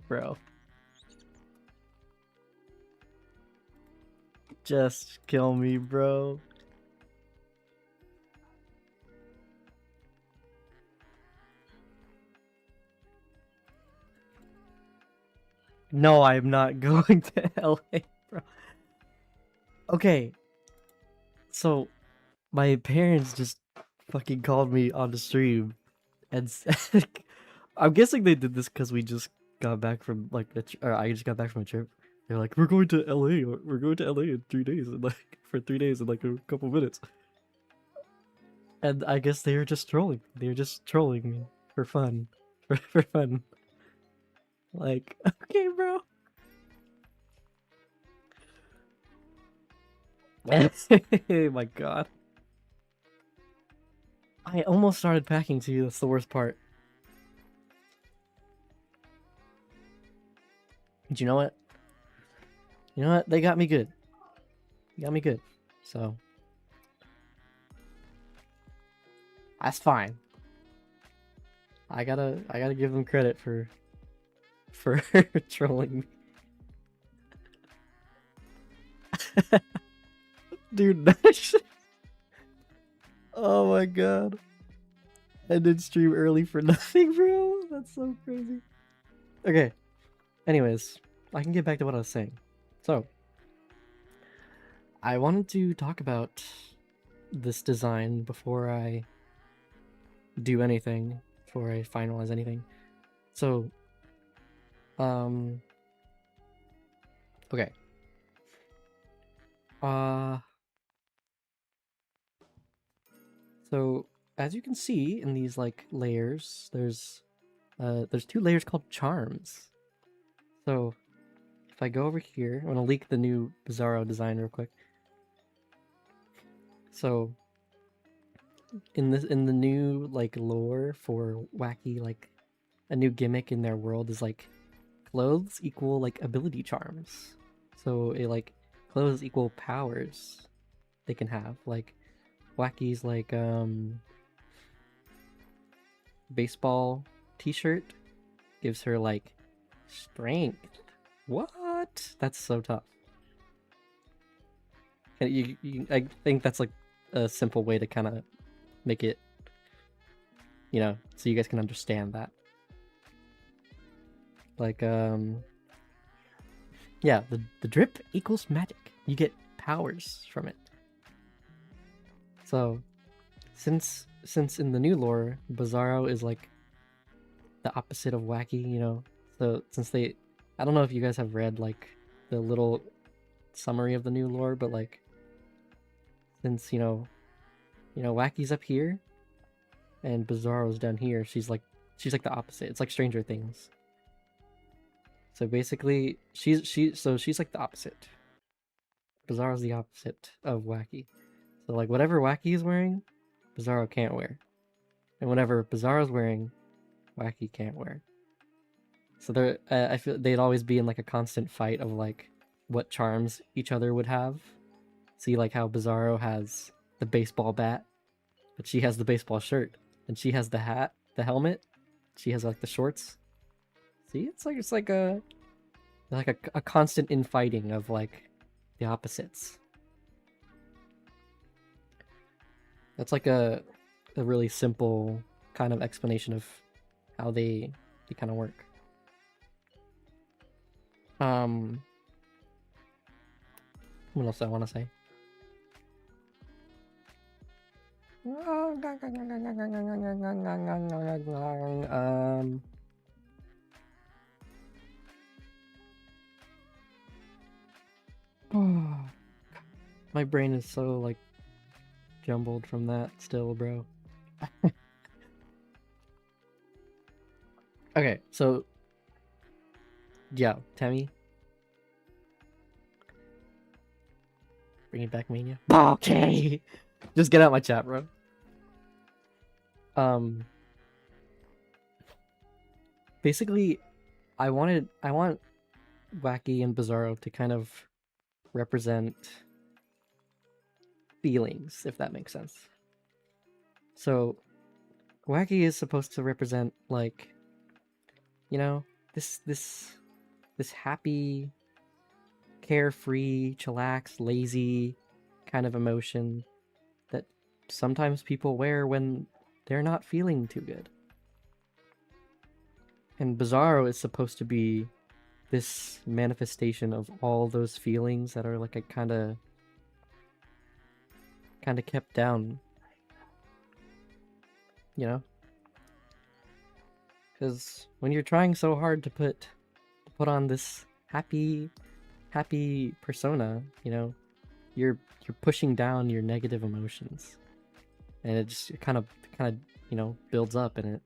Bro. Just kill me, bro. No, I'm not going to LA, bro. Okay. So, my parents just fucking called me on the stream and said, I'm guessing they did this because we just got back from like or I just got back from a trip. They're like, we're going to LA. We're going to LA in 3 days, and like for 3 days in like a couple minutes. And I guess they were just trolling. They were just trolling me for fun, for fun. Like, okay, bro. Oh my god. I almost started packing to you. That's the worst part. But you know what? You know what? They got me good. They got me good. So that's fine. I gotta give them credit for trolling me. Dude, that shit. Oh my god. I did stream early for nothing, bro. That's so crazy. Okay. Anyways, I can get back to what I was saying. So, I wanted to talk about this design before I do anything, before I finalize anything. So, okay. So as you can see in these like layers, there's 2 layers called charms. So if I go over here, I'm gonna leak the new Bizarro design real quick. So in the new like lore for Wacky, like a new gimmick in their world is like clothes equal like ability charms. So it like clothes equal powers they can have. Like Wacky's like baseball t-shirt gives her like strength. What? That's so tough. And I think that's like a simple way to kind of make it, you know, so you guys can understand that. Like yeah, the drip equals magic. You get powers from it. So since in the new lore, Bizarro is like the opposite of Wacky, you know. So since I don't know if you guys have read like the little summary of the new lore, but like since you know Wacky's up here and Bizarro's down here, she's like the opposite. It's like Stranger Things. So basically, she's like the opposite. Bizarro's the opposite of Wacky. So like whatever Wacky is wearing, Bizarro can't wear, and whatever Bizarro's wearing, Wacky can't wear. So I feel they'd always be in like a constant fight of like what charms each other would have. See like how Bizarro has the baseball bat, but she has the baseball shirt, and she has the hat, the helmet. She has like the shorts. See, it's like a constant infighting of like the opposites. That's like a really simple kind of explanation of how they kind of work. What else I want to say? My brain is so like jumbled from that still, bro. Okay, so yeah, Tammy. Bring it back, Mania. Okay. Just get out my chat, bro. Basically, I want Wacky and Bizarro to kind of represent feelings, if that makes sense. So Wacky is supposed to represent like, you know, this happy, carefree, chillax, lazy kind of emotion that sometimes people wear when they're not feeling too good. And Bizarro is supposed to be this manifestation of all those feelings that are like a kind of kept down, you know? Because when you're trying so hard to put on this happy persona, you know, you're pushing down your negative emotions, and it just kind of you know, builds up, and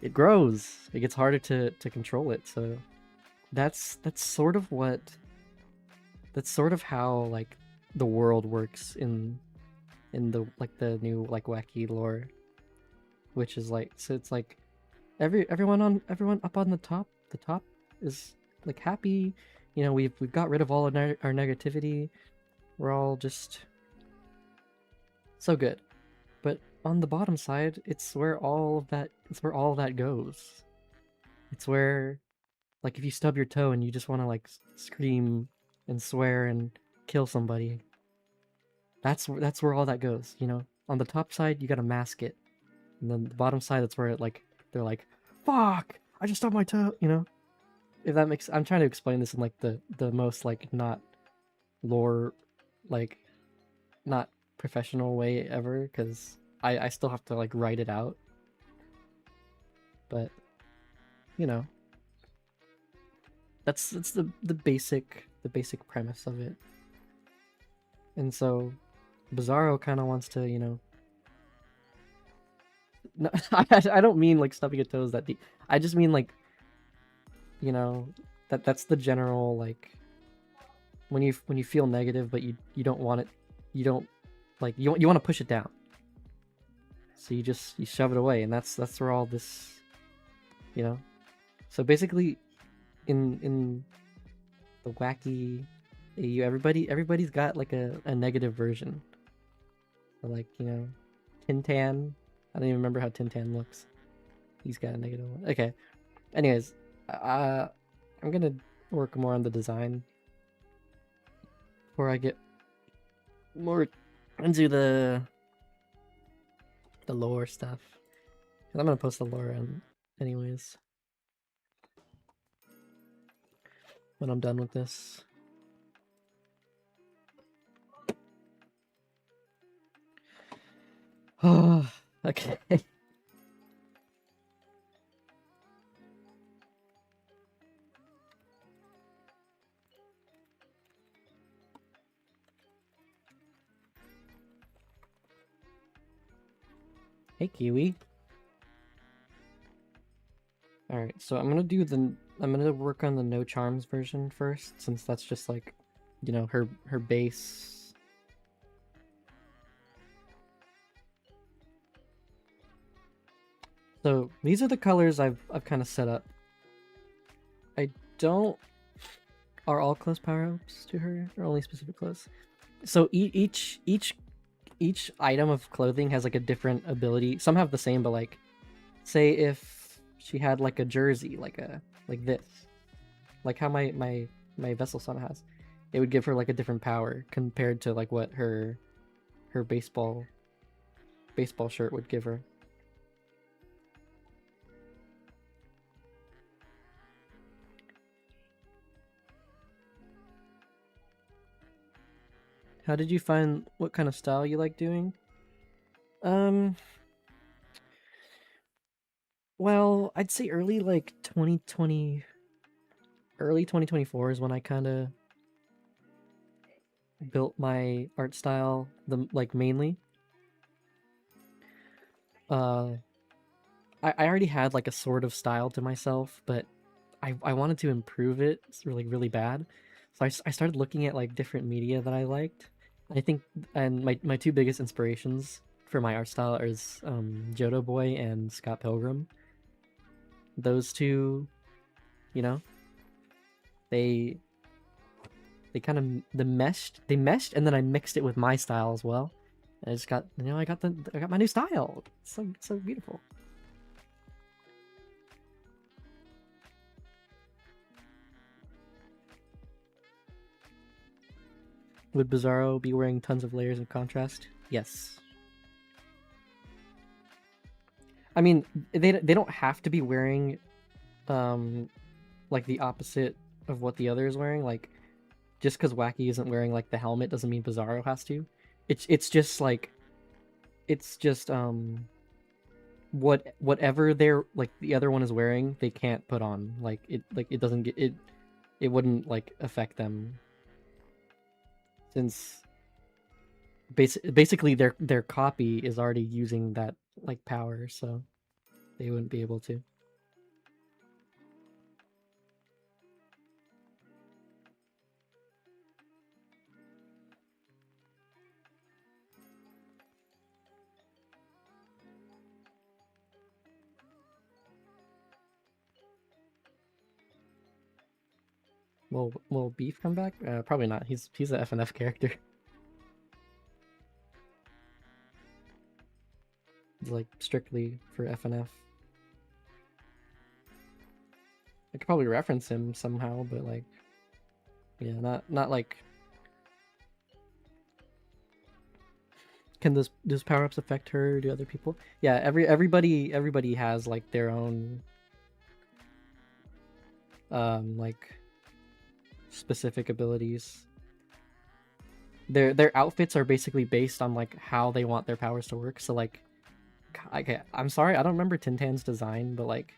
it grows. It gets harder to control it. So that's sort of how like the world works in the like the new like Wacky lore, which is like, so it's like everyone up on the top is like happy. You know, we've got rid of all of our negativity. We're all just so good. But on the bottom side, it's where all of that goes. It's where, like, if you stub your toe and you just want to like scream and swear and kill somebody, that's where all that goes, you know? On the top side, you gotta mask it. And then the bottom side, that's where it like, they're like, fuck, I just stubbed my toe, you know? If that makes, I'm trying to explain this in like the most like not lore, like not professional way ever, because I still have to like write it out. But you know, that's the basic premise of it. And so Bizarro kind of wants to, you know, no, I don't mean like stubbing your toes that deep. I just mean like, you know, that's the general like, when you feel negative but you don't want it, you don't like, you want to push it down, so you shove it away, and that's where all this, you know. So basically in the Wacky AU, everybody's got like a negative version. So like, you know, Tintan, I don't even remember how Tintan looks. He's got a negative one. Okay. Anyways, I'm gonna work more on the design before I get more into the lore stuff. And I'm gonna post the lore on anyways when I'm done with this. Oh, okay. Hey, Kiwi. Alright, so I'm gonna work on the no charms version first, since that's just like, you know, her base. So these are the colors I've kind of set up. I don't... Are all close power-ups to her, or only specific clothes? So each item of clothing has like a different ability. Some have the same, but like, say if she had like a jersey, like this, like how my Vessel Son has, it would give her like a different power compared to like what her baseball shirt would give her. How did you find what kind of style you like doing? Well, I'd say early like 2020, early 2024 is when I kind of built my art style, like mainly. I already had like a sort of style to myself, but I wanted to improve it really bad. So I started looking at like different media that I liked. I think, and my two biggest inspirations for my art style is Jodo Boy and Scott Pilgrim. Those two, you know, they they meshed, and then I mixed it with my style as well. And I just got, I got my new style. It's so beautiful. Would Bizarro be wearing tons of layers of contrast? Yes. I mean, they don't have to be wearing like the opposite of what the other is wearing. Like, just because Wacky isn't wearing like the helmet doesn't mean Bizarro has to. It's just like, it's just whatever they're like the other one is wearing, they can't put on. Like it doesn't get it. It wouldn't like affect them, since basically their copy is already using that like power, so they wouldn't be able to. Will Beef come back? Probably not. He's a FNF character. It's like strictly for FNF. I could probably reference him somehow, but like, yeah, not like. Can those power ups affect her? Or do other people? Yeah, everybody has like their own like specific abilities. Their outfits are basically based on like how they want their powers to work. So like, okay, I'm sorry, I don't remember Tintan's design, but like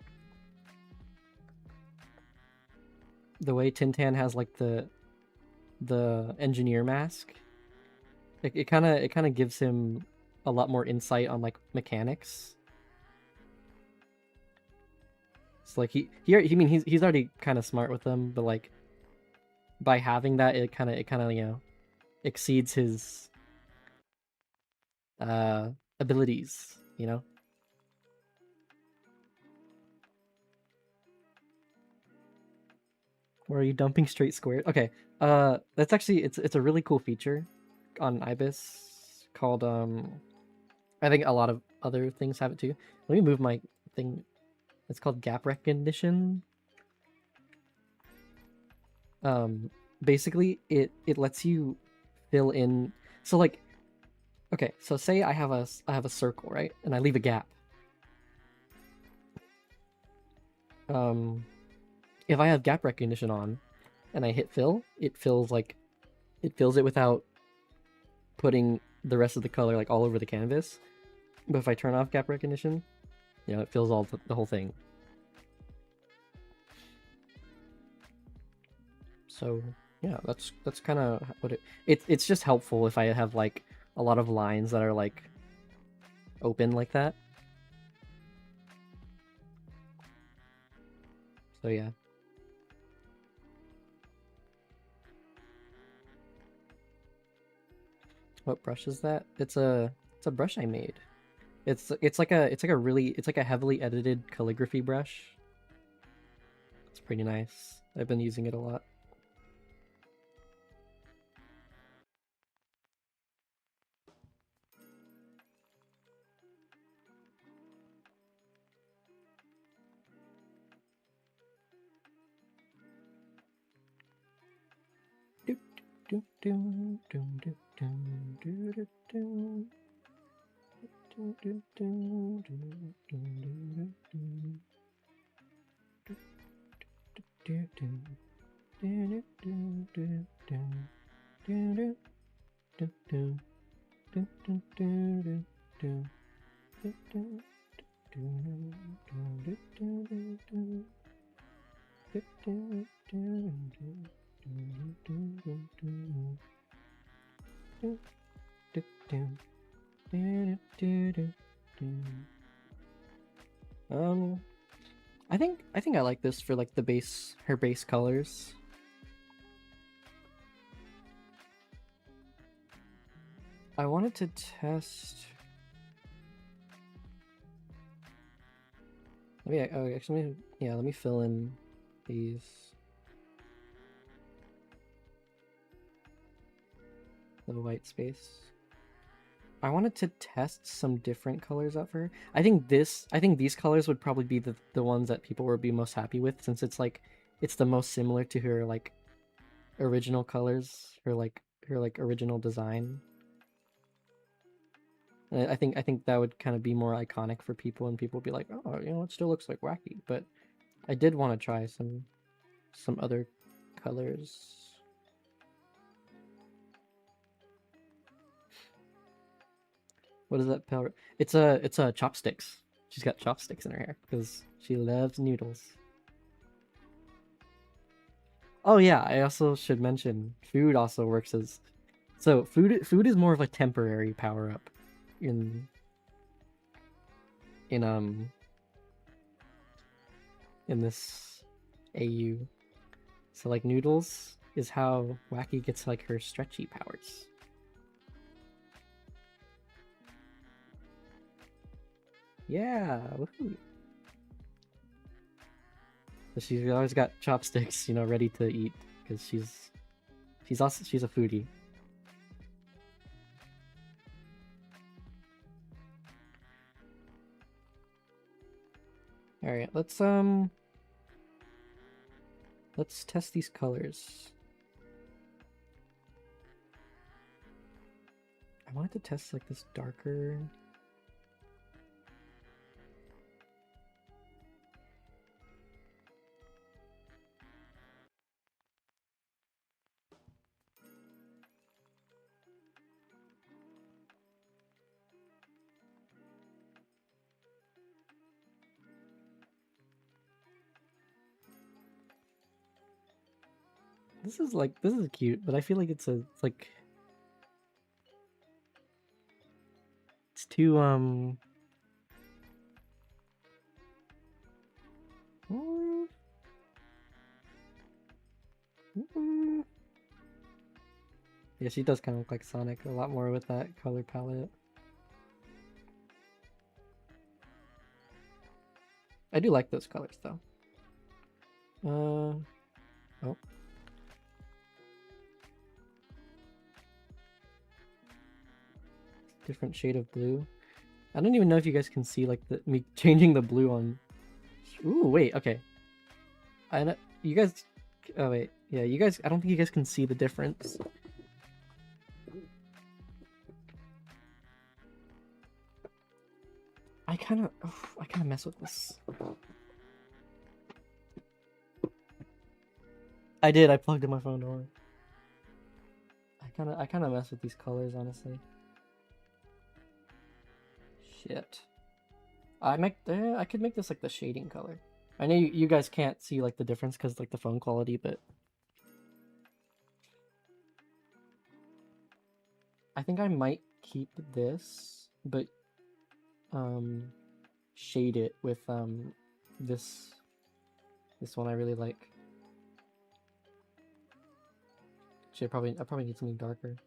the way Tintan has like the engineer mask, it kind of gives him a lot more insight on like mechanics. So like I mean he's already kind of smart with them, but like by having that, it kind of exceeds his abilities, you know. Or are you dumping straight squares? Okay, that's actually it's a really cool feature on Ibis called I think a lot of other things have it too. Let me move my thing. It's called gap recognition. Basically it lets you fill in. So like, okay, so say I have a circle, right, and I leave a gap. If I have gap recognition on and I hit fill, it fills it without putting the rest of the color like all over the canvas. But if I turn off gap recognition, it fills all the whole thing. So yeah, that's kind of what it's just helpful if I have like a lot of lines that are like open like that. So yeah. What brush is that? It's a brush I made. It's like a heavily edited calligraphy brush. It's pretty nice. I've been using it a lot. I think I like this for like her base colors. I wanted to test. Actually, yeah, let me fill in these. the white space. I wanted to test some different colors out for her. I think these colors would probably be the ones that people would be most happy with, since it's like it's the most similar to her like original colors, her like original design. I think that would kind of be more iconic for people, and people would be like, oh, you know, it still looks like Wacky. But I did want to try some other colors. What is that power? It's a chopsticks. She's got chopsticks in her hair because she loves noodles. Oh yeah, I also should mention food also works as so food is more of a temporary power up in in um in this AU. So like noodles is how Wacky gets like her stretchy powers. Yeah, woohoo. So she's always got chopsticks, you know, ready to eat because she's a foodie. All right, let's test these colors. I wanted to test like this darker. This is cute, but I feel like it's like it's too mm, yeah, she does kind of look like Sonic a lot more with that color palette. I do like those colors though. Oh. Different shade of blue. I don't even know if you guys can see like me changing the blue on. Ooh, wait, okay. I know you guys. Oh wait, yeah, you guys. I don't think you guys can see the difference. I kind of mess with this. I did. I plugged in my phone. Don't worry. I kind of mess with these colors, honestly. Shit. I could make this like the shading color. I know you guys can't see like the difference because like the phone quality, but I think I might keep this, but shade it with this one I really like. Actually, I probably need something darker.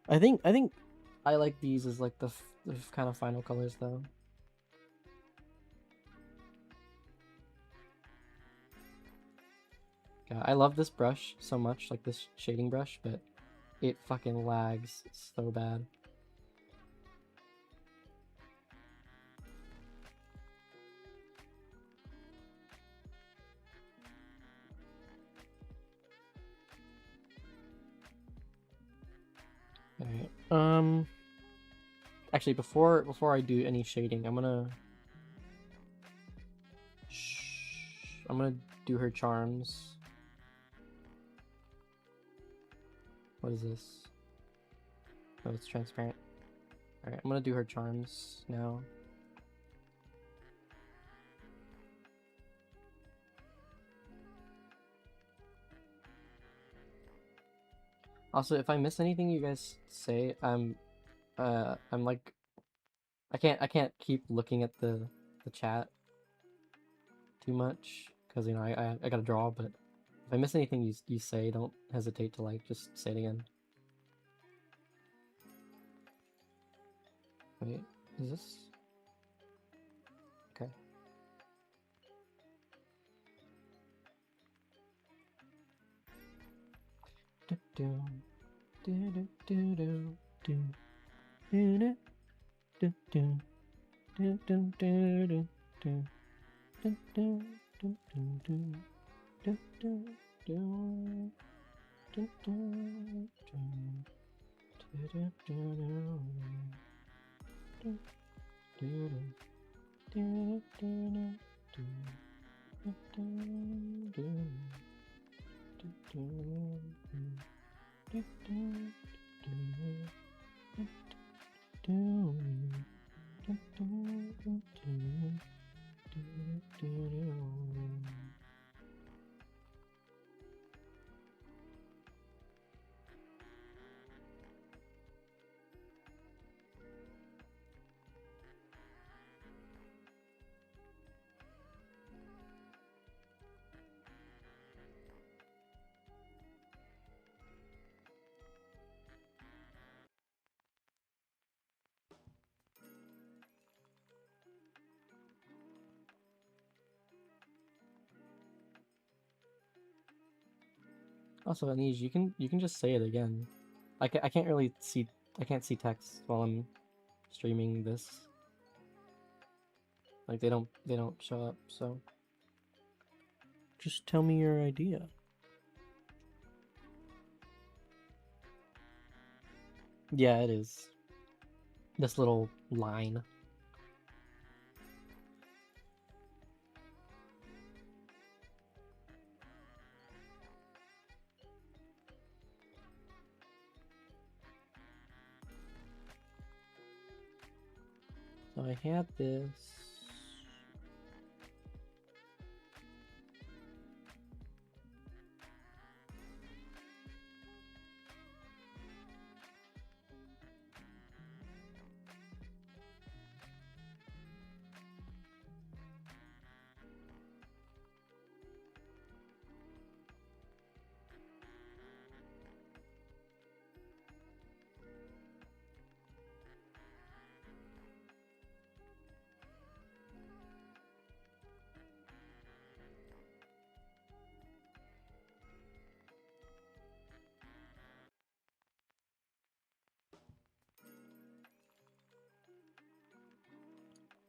I think I like these as like the kind of final colors though. Yeah, I love this brush so much, like this shading brush, but it fucking lags so bad. Alright. Actually, before I do any shading, I'm gonna do her charms. What is this? Oh, it's transparent. Alright, I'm gonna do her charms now. Also, if I miss anything you guys say, I'm like, I can't keep looking at the chat too much because you know I gotta draw. But if I miss anything you say, don't hesitate to like just say it again. Wait, is this okay? Also, Anij, you can just say it again. I can't really see, I can't see text while I'm streaming this. Like they don't show up, so just tell me your idea. Yeah, it is. This little line. So I had this.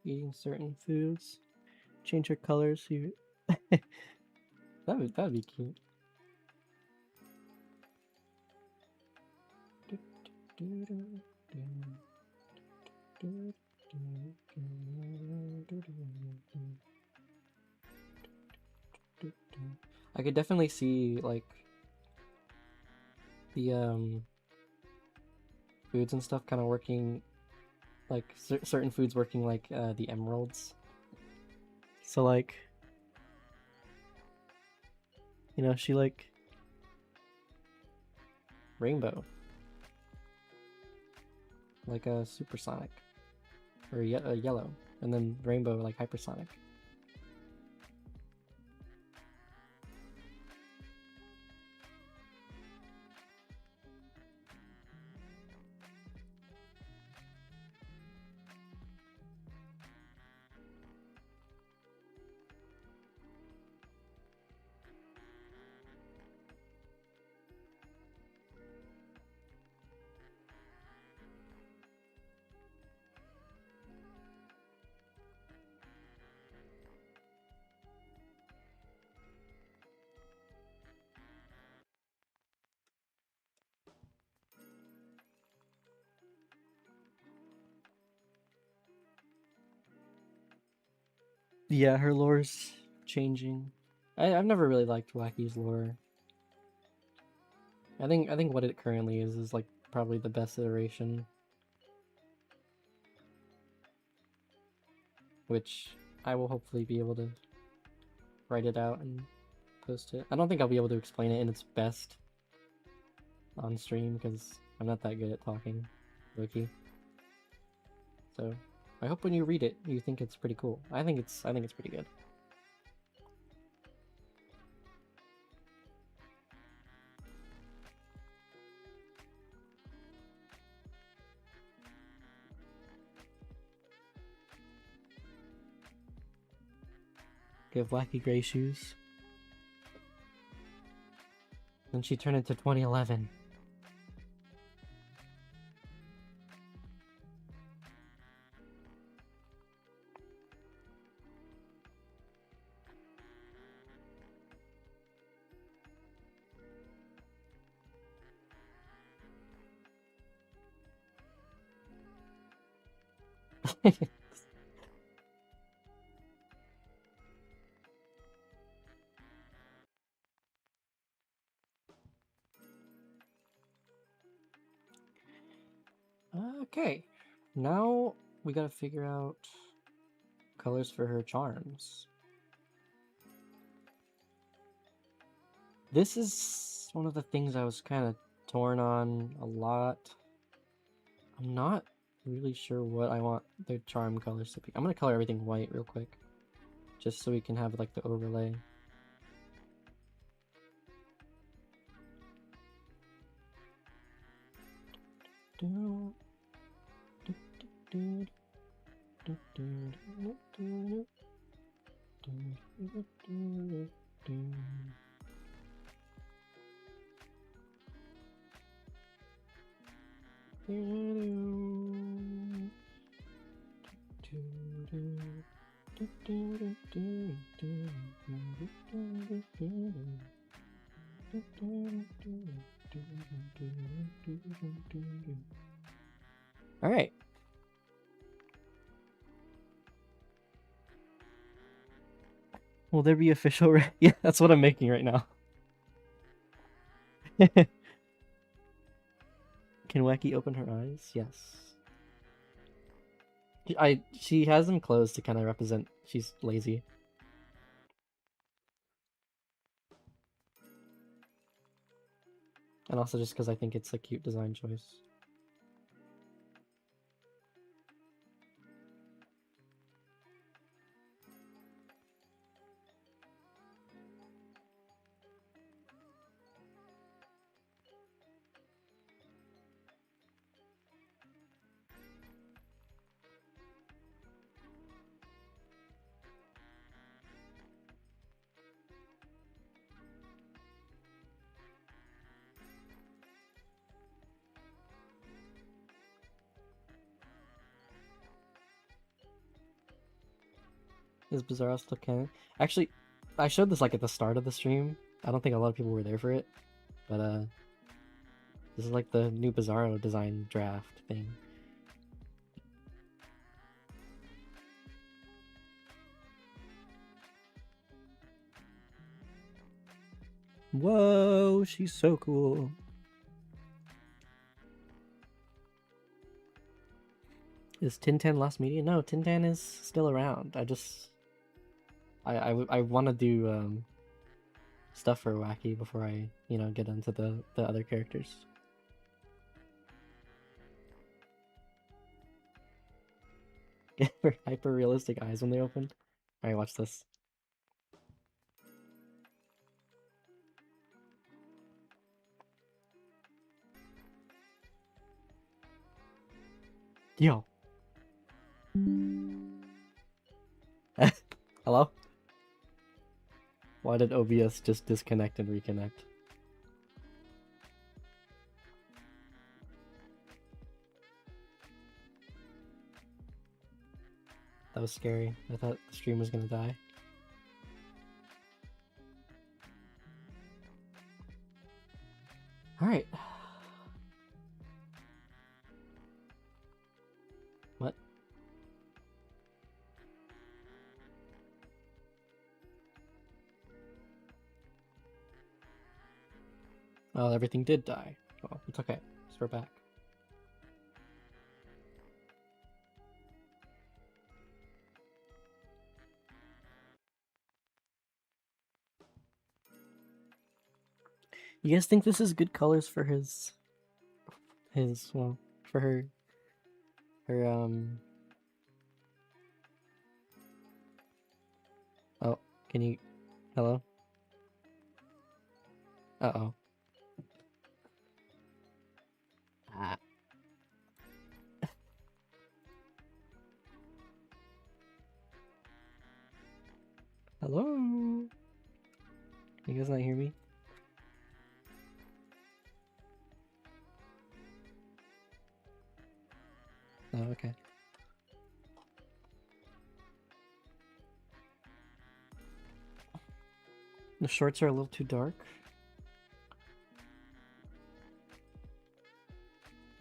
Eating certain foods. Change your colors so you that'd be cute. I could definitely see like the foods and stuff kind of working, like certain foods working like the emeralds. So like, you know, she like rainbow, like a supersonic, or a yellow, and then rainbow like hypersonic. Yeah, her lore's changing. I've never really liked Wacky's lore. I think what it currently is like probably the best iteration. Which I will hopefully be able to write it out and post it. I don't think I'll be able to explain it in its best on stream because I'm not that good at talking, Loki. So I hope when you read it, you think it's pretty cool. I think it's pretty good. Give Wacky gray shoes. Then she turned into 2011. Okay, now we gotta figure out colors for her charms. This is one of the things I was kind of torn on a lot. I'm not really sure what I want the charm colors to be. I'm gonna color everything white real quick, just so we can have like the overlay. All right. Will there be official? Yeah, that's what I'm making right now. Can Wacky open her eyes? Yes. She has them closed to kind of represent she's lazy. And also just because I think it's a cute design choice. Is Bizarro still canon? Actually, I showed this like at the start of the stream. I don't think a lot of people were there for it, but this is like the new Bizarro design draft thing. Whoa, she's so cool. Is Tintan lost media? No, Tintan is still around. I want to do stuff for Wacky before I, get into the other characters. Get her hyper realistic eyes when they open. Alright, watch this. Yo. Hello? Why did OBS just disconnect and reconnect? That was scary. I thought the stream was gonna die. Alright. What? Oh, everything did die. Well, it's okay. So we're back. You guys think this is good colors for well, for her, oh, can you, hello? Uh-oh. Ah. Hello? You guys not hear me? Oh, okay. The shorts are a little too dark.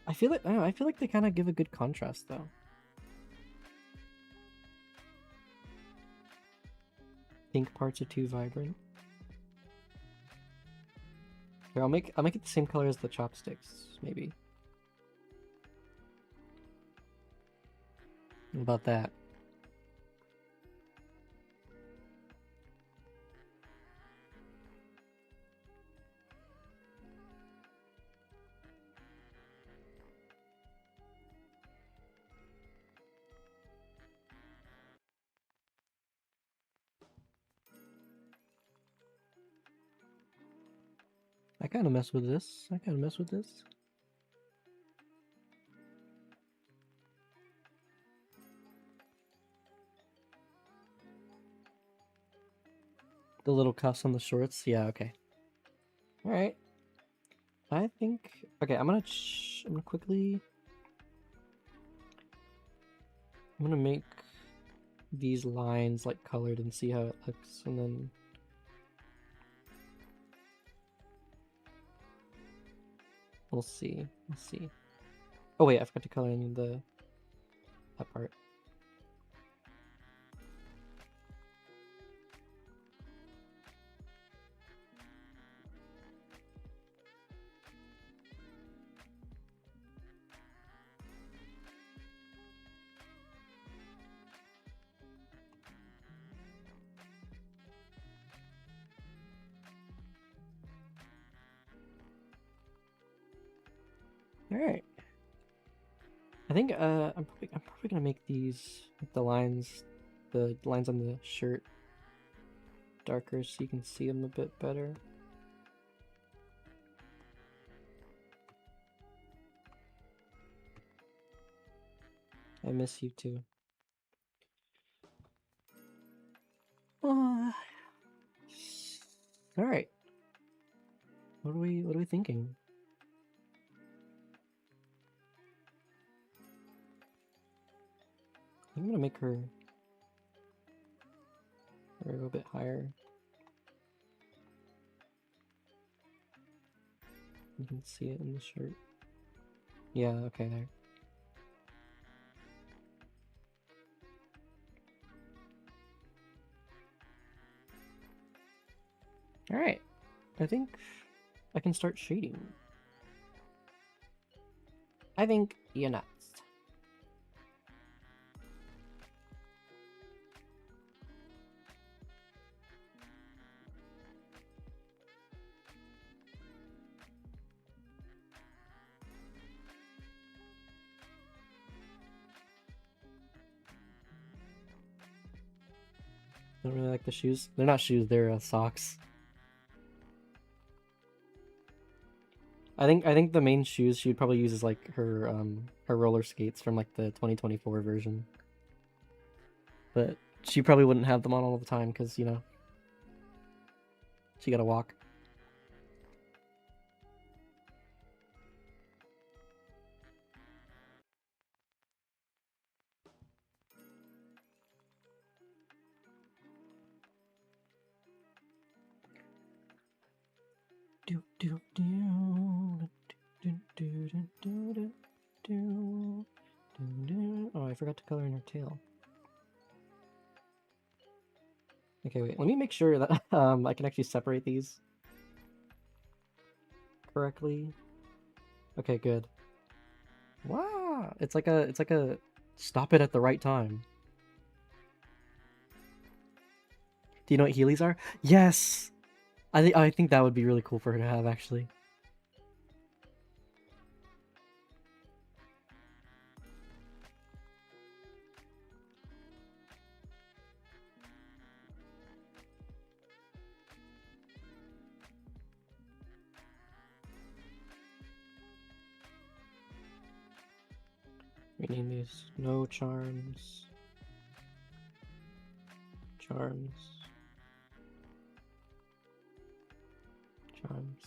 I feel like they kind of give a good contrast though. pink parts are too vibrant. Here, I'll make it the same color as the chopsticks, maybe. What about that? I kind of mess with this. I kind of mess with this. The little cuffs on the shorts. Yeah, okay. All right. I think. Okay, I'm gonna quickly. I'm gonna make these lines like colored and see how it looks, and then. We'll see. We'll see. Oh wait, I forgot to color in that part. All right. I think I'm probably gonna make these the lines on the shirt darker so you can see them a bit better. I miss you too. All right. What are we thinking? I'm gonna make her a little bit higher. You can see it in the shirt. Yeah, okay, there. Alright. I think I can start shading. I think you're nuts. I don't really like the shoes. They're not shoes, they're socks. I think the main shoes she would probably use is like her roller skates from like the 2024 version. But she probably wouldn't have them on all the time because, you know, she gotta walk. Oh, I forgot to color in her tail. Okay, wait. Let me make sure that I can actually separate these correctly. Okay, good. Wow, it's like a stop it at the right time. Do you know what Heelys are? Yes. I think that would be really cool for her to have actually. We need these no charms. Charms. Charms.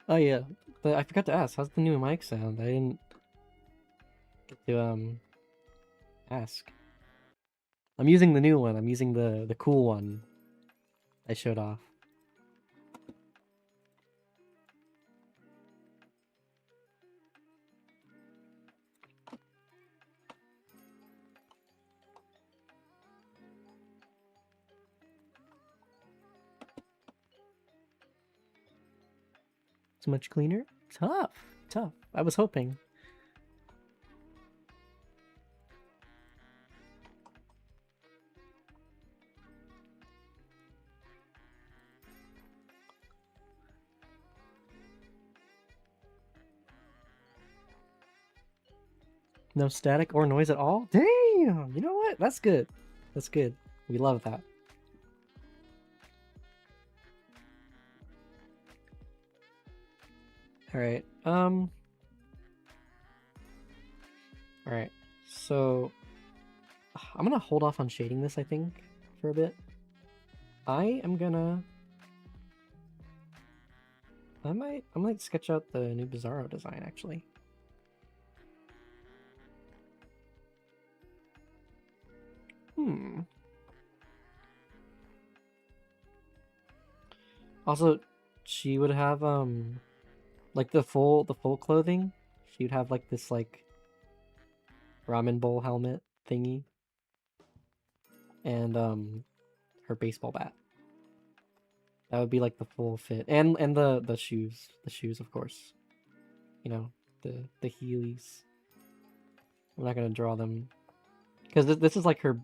Oh yeah, but I forgot to ask, how's the new mic sound? I didn't get to ask. I'm using the new one. I'm using the cool one I showed off. It's much cleaner. Tough. Tough. I was hoping. No static or noise at all? Damn! You know what? That's good. That's good. We love that. Alright, alright. So I'm gonna hold off on shading this, I think, for a bit. I might sketch out the new Bizarro design actually. Also, she would have like the full clothing. She would have like this like ramen bowl helmet thingy and her baseball bat. That would be like the full fit. And the shoes. The shoes, of course. You know, the Heelys. I'm not gonna draw them because this is like her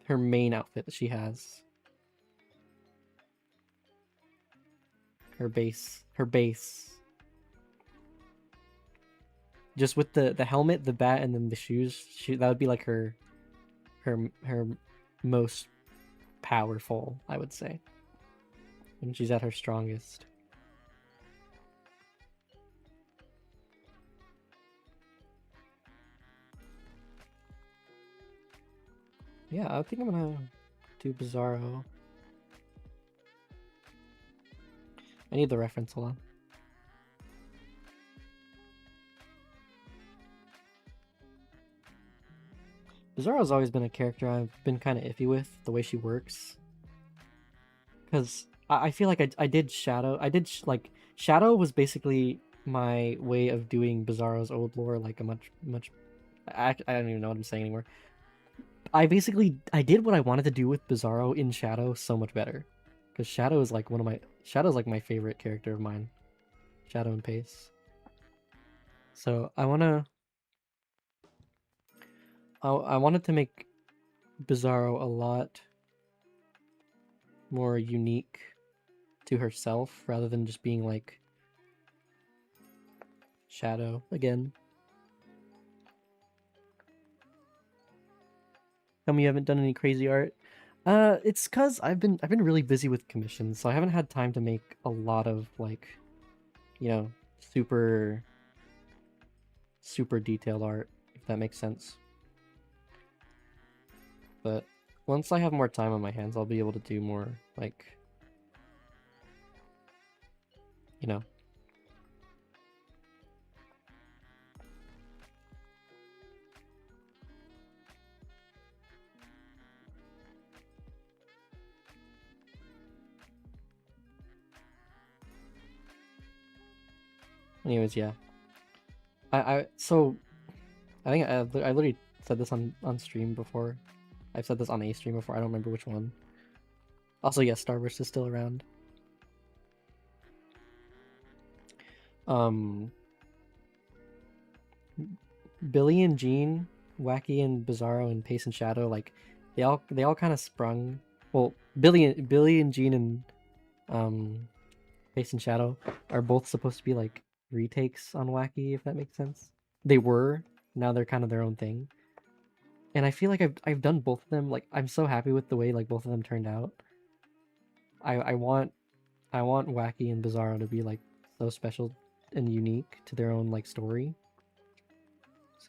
main outfit that she has. Her base. Just with the helmet, the bat, and then the shoes. That would be like her most powerful, I would say, when she's at her strongest. Yeah, I think I'm gonna do Bizarro. I need the reference, hold on. Bizarro's always been a character I've been kind of iffy with, the way she works. Because I feel like I did Shadow. Like, Shadow was basically my way of doing Bizarro's old lore, like a much... I don't even know what I'm saying anymore. I did what I wanted to do with Bizarro in Shadow so much better. Because Shadow is like Shadow's like my favorite character of mine. Shadow and Pace. So I wanted to make Bizarro a lot more unique to herself rather than just being like Shadow again. Tell me you haven't done any crazy art. It's cause I've been really busy with commissions, so I haven't had time to make a lot of like, you know, super detailed art, if that makes sense. But once I have more time on my hands, I'll be able to do more, like, you know. Anyways, yeah. So I think I literally said this on stream before. I've said this on a stream before. I don't remember which one. Also, yes, Starburst is still around. Billy and Jean, Wacky and Bizarro, and Pace and Shadow, like they all kind of sprung. Well, Billy and Jean and Pace and Shadow are both supposed to be like retakes on Wacky, if that makes sense. They were, now they're kind of their own thing. And I feel like I've done both of them. Like, I'm so happy with the way like both of them turned out. I want Wacky and Bizarro to be like so special and unique to their own like story.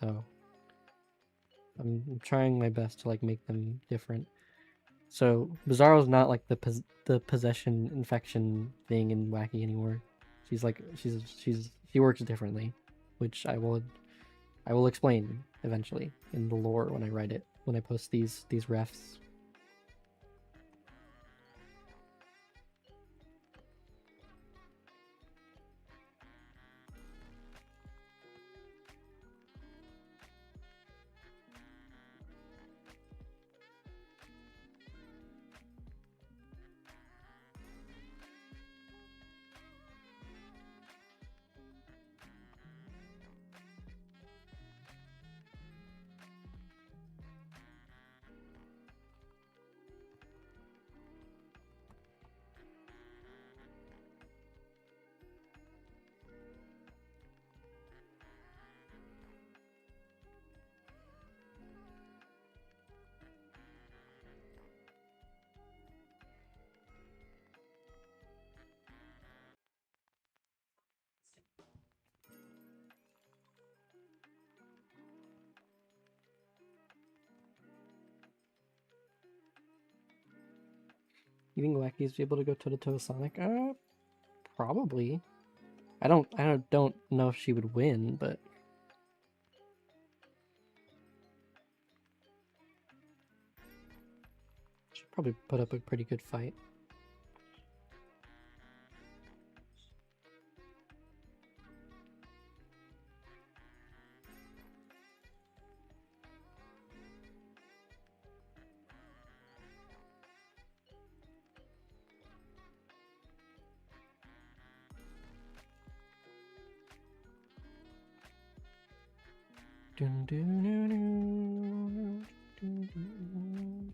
So I'm trying my best to like make them different. So Bizarro's not like the possession infection thing in Wacky anymore. She's like she works differently, which I will explain eventually in the lore when I write it, when I post these refs. You think Wacky's able to go toe to toe with Sonic? Probably. I don't know if she would win, but she'd probably put up a pretty good fight. Dun, dun, dun, dun, dun, dun.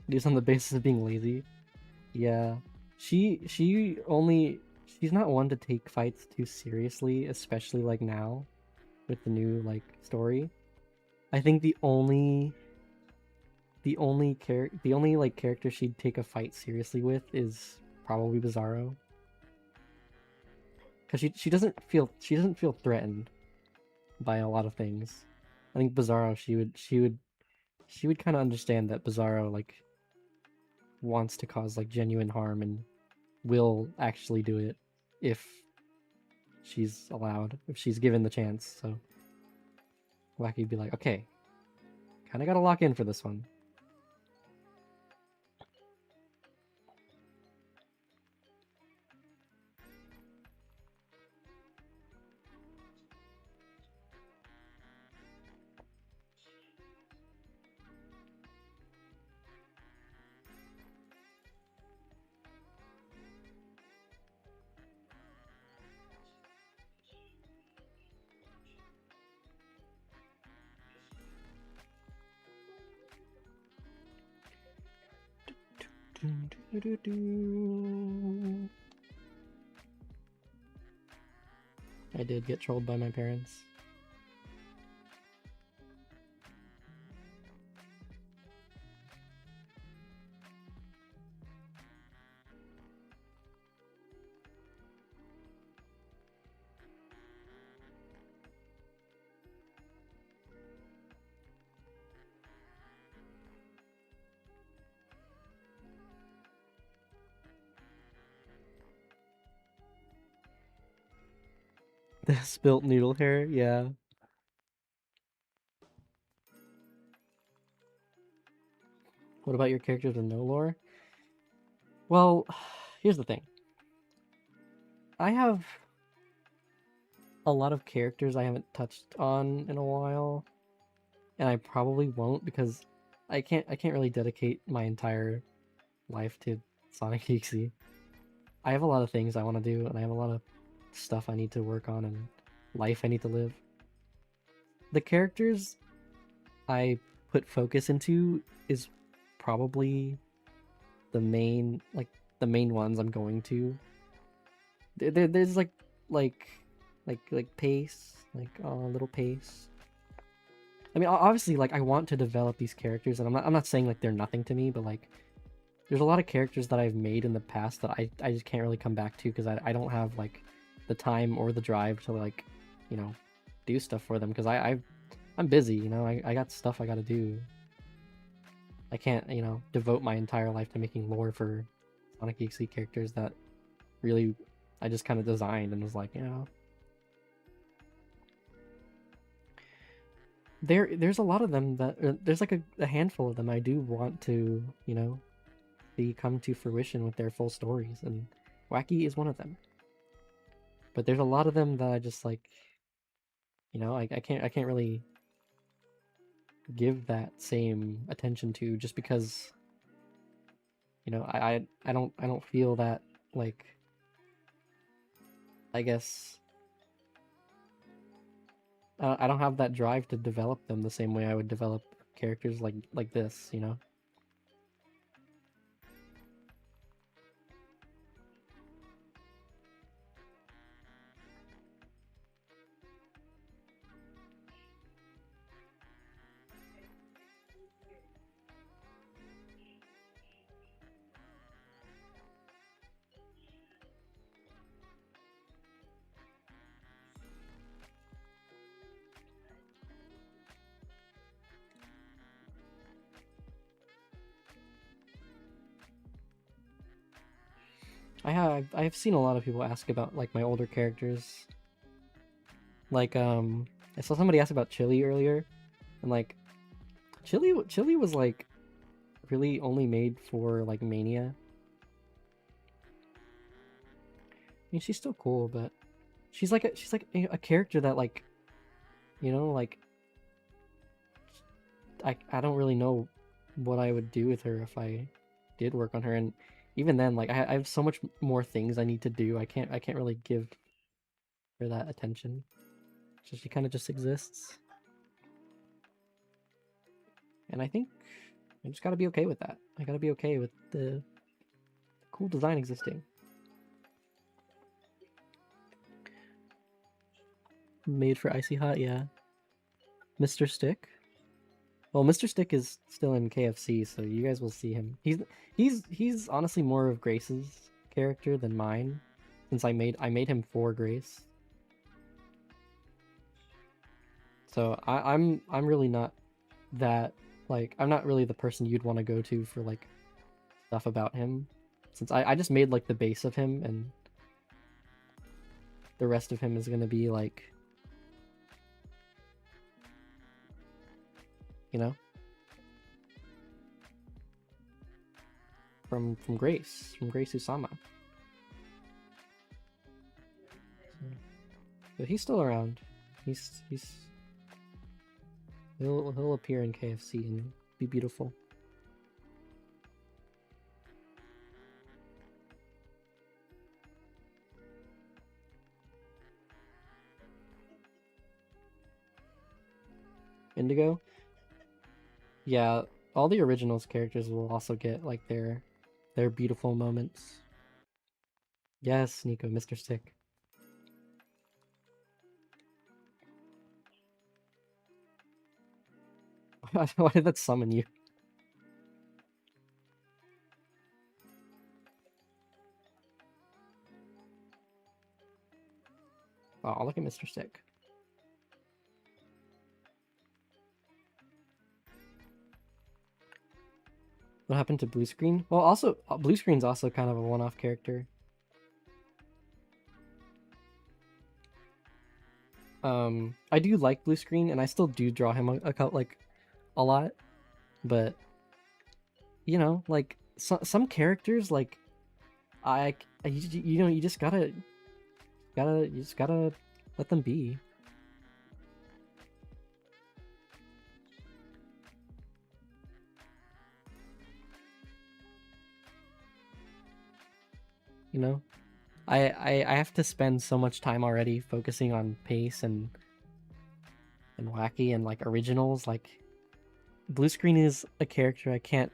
Just on the basis of being lazy. Yeah. She's not one to take fights too seriously, especially like now with the new like story. I think the only like character she'd take a fight seriously with is probably Bizarro. Cuz she doesn't feel threatened by a lot of things. I think Bizarro she would kind of understand that Bizarro like wants to cause like genuine harm and will actually do it if she's allowed, if she's given the chance. So Wacky'd be like, okay, kind of gotta lock in for this one. I did get trolled by my parents. The spilt noodle hair, yeah. What about your characters with no lore? Well, here's the thing. I have a lot of characters I haven't touched on in a while, and I probably won't because I can't really dedicate my entire life to Sonic EXE. I have a lot of things I want to do, and I have a lot of stuff I need to work on and life I need to live. The characters I put focus into is probably the main ones I'm going to. There's like Pace, like little Pace. I mean, obviously, like I want to develop these characters, and I'm not saying like they're nothing to me, but like there's a lot of characters that I've made in the past that I just can't really come back to because I don't have like the time or the drive to like, you know, do stuff for them because I'm busy, you know, I got stuff I gotta do. I can't, you know, devote my entire life to making lore for Sonic EXE characters that really I just kind of designed and was like, you know. There's a lot of them that there's like a handful of them I do want to, you know, see come to fruition with their full stories, and Wacky is one of them. But there's a lot of them that I just like, you know, I can't really give that same attention to just because, you know, I don't feel that like, I guess I don't have that drive to develop them the same way I would develop characters like this, you know. I've seen a lot of people ask about like my older characters. Like I saw somebody ask about Chili earlier, and like Chili was like really only made for like Mania. I mean, she's still cool, but she's like a character that like, you know, like I don't really know what I would do with her if I did work on her, and even then, like I have so much more things I need to do. I can't really give her that attention. So she kind of just exists, and I think I just gotta be okay with that. I gotta be okay with the cool design existing. Made for Icy Hot, yeah. Mr. Stick. Well, Mr. Stick is still in KFC, so you guys will see him. He's honestly more of Grace's character than mine, since I made him for Grace. So I'm really not that, like, I'm not really the person you'd want to go to for like stuff about him, since I just made like the base of him, and the rest of him is gonna be like, you know, from Grace Usama. But he's still around. He'll appear in KFC and be beautiful. Indigo? Yeah, all the originals characters will also get like their beautiful moments. Yes, Nico, Mr. Stick. Why did that summon you? Oh, look at Mr. Stick. What happened to Blue Screen? Well, also, Blue Screen's also kind of a one-off character. I do like Blue Screen, and I still do draw him a lot, but you know, like some characters, like you know, you just gotta let them be. You know, I have to spend so much time already focusing on pace and Wacky and like originals. Like Blue Screen is a character I can't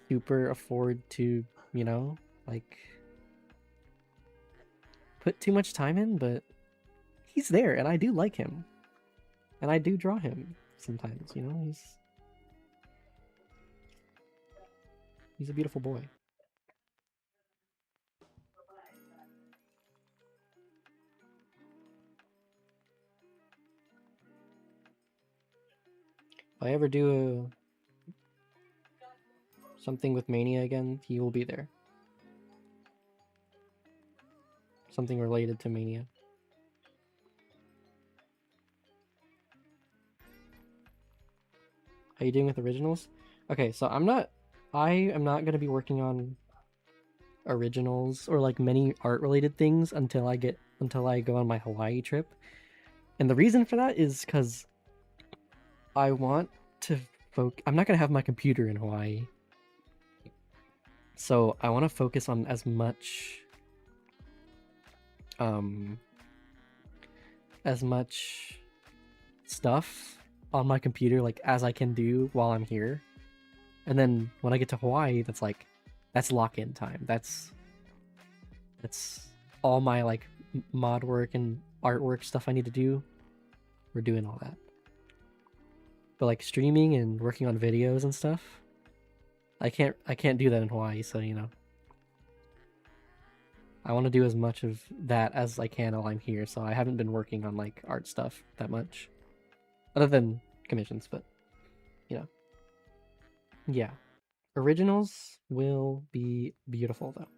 super afford to, you know, like put too much time in, but he's there and I do like him. And I do draw him sometimes, you know, he's a beautiful boy. If I ever do something with Mania again, he will be there. Something related to Mania. How you doing with originals? Okay, so I am not gonna be working on originals or like many art related things until I go on my Hawaii trip. And the reason for that is because I want to I'm not gonna have my computer in Hawaii. So I want to focus on as much stuff on my computer like as I can do while I'm here. And then when I get to Hawaii, that's lock-in time. That's all my like mod work and artwork stuff I need to do. We're doing all that. But like streaming and working on videos and stuff, I can't do that in Hawaii, so you know. I want to do as much of that as I can while I'm here, so I haven't been working on like art stuff that much. Other than commissions, but you know. Yeah. Originals will be beautiful though.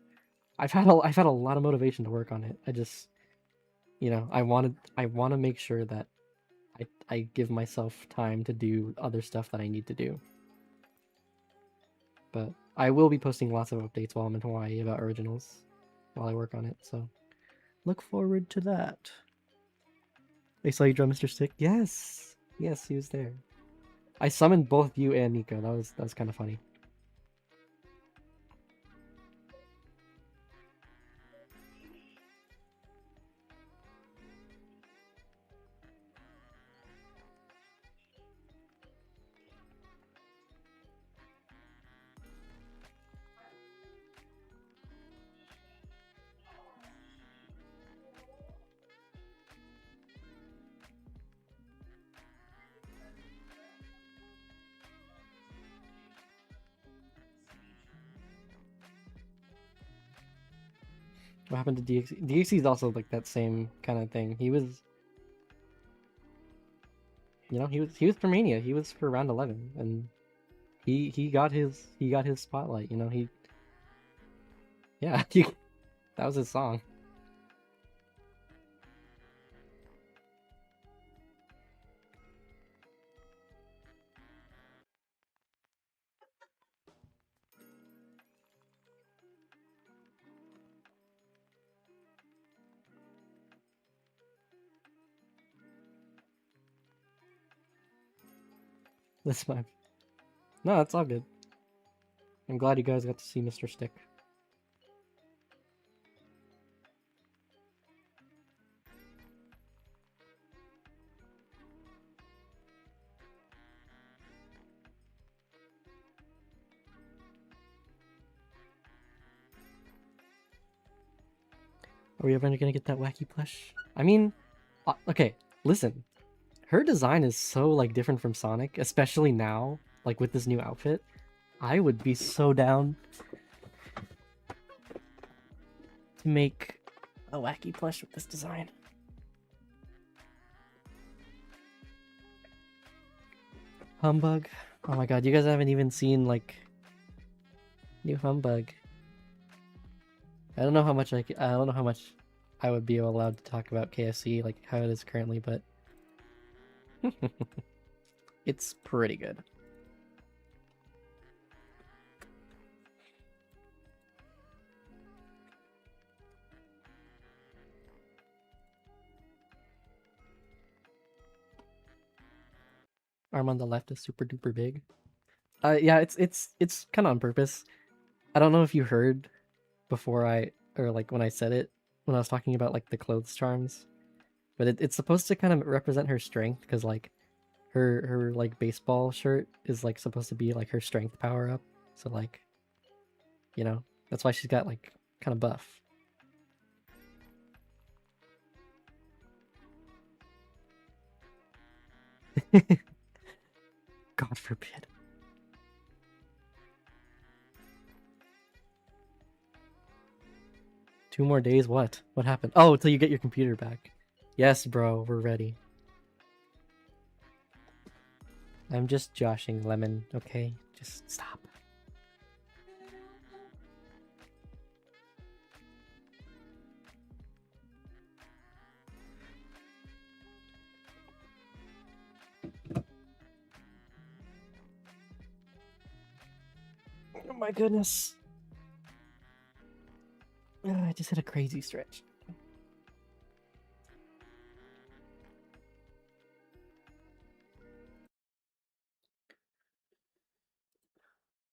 I've had a lot of motivation to work on it. I just, you know, I want to make sure that I give myself time to do other stuff that I need to do. But I will be posting lots of updates while I'm in Hawaii about originals while I work on it, so look forward to that. I saw you draw Mr. Stick? Yes! Yes, he was there. I summoned both you and Nico. That was kind of funny. What happened to DXC? DXC is also like that same kind of thing. He was, you know, he was for Mania. He was for round 11, and he got his spotlight. You know, yeah, that was his song. That's my. No, it's all good. I'm glad you guys got to see Mr. Stick. Are we ever gonna get that wacky plush? I mean, okay, listen. Her design is so like different from Sonic, especially now, like with this new outfit. I would be so down to make a wacky plush with this design. Humbug. Oh my god, you guys haven't even seen like new Humbug. I don't know how much I don't know how much I would be allowed to talk about KFC, like how it is currently, but it's pretty good. Arm on the left is super duper big. Yeah, it's kind of on purpose. I don't know if you heard before or like when I said it when I was talking about like the clothes charms, but it's supposed to kind of represent her strength because like her like baseball shirt is like supposed to be like her strength power up. So like, you know, that's why she's got like kind of buff. God forbid. Two more days? What? What happened? Oh, until you get your computer back. Yes, bro, we're ready. I'm just joshing, Lemon, okay? Just stop. Oh my goodness. I just hit a crazy stretch.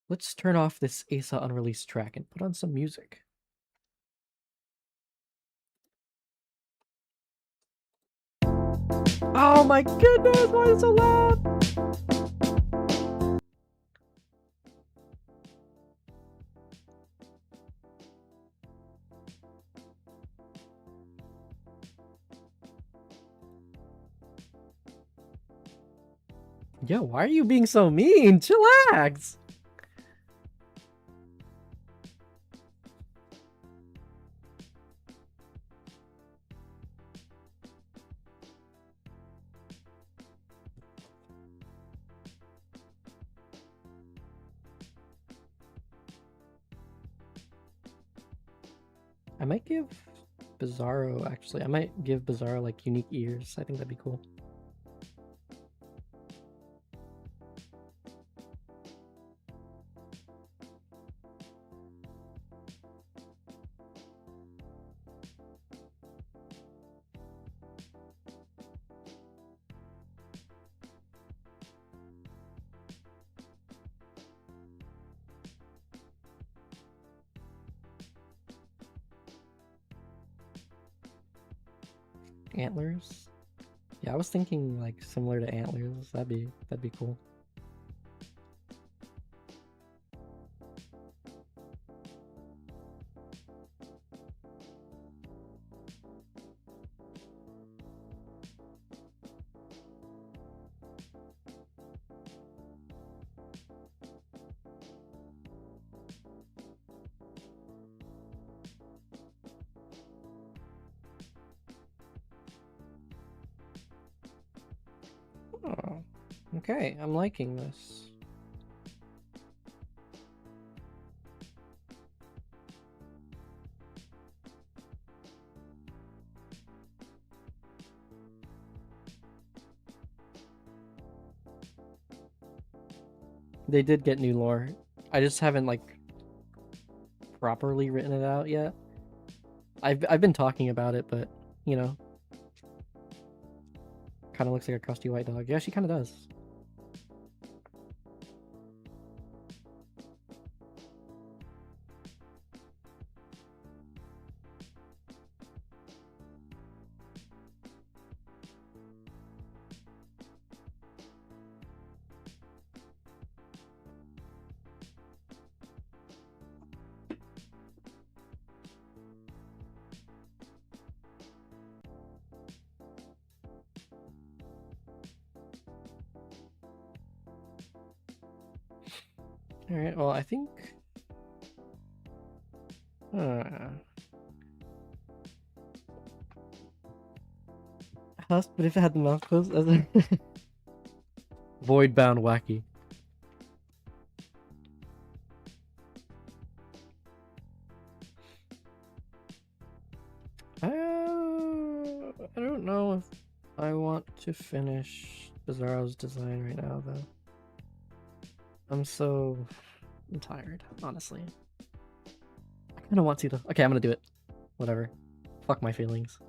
Let's turn off this Asa unreleased track and put on some music. Oh my goodness, why is it so loud? Yo, why are you being so mean? Chillax! I might give Bizarro, actually. I might give Bizarro, like, unique ears. I think that'd be cool. Antlers? Yeah, I was thinking like similar to antlers. That'd be cool. Oh, okay, I'm liking this. They did get new lore. I just haven't like properly written it out yet. I've been talking about it, but you know, kind of looks like a crusty white dog. Yeah, she kind of does. All right. Well, I think. Husk, but if it had the mouth closed, as a void bound wacky. I don't know if I want to finish Bizarro's design right now, though. I'm tired, honestly. I kind of want to, though. Okay, I'm gonna do it. Whatever. Fuck my feelings.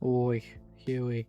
Oi, Huey.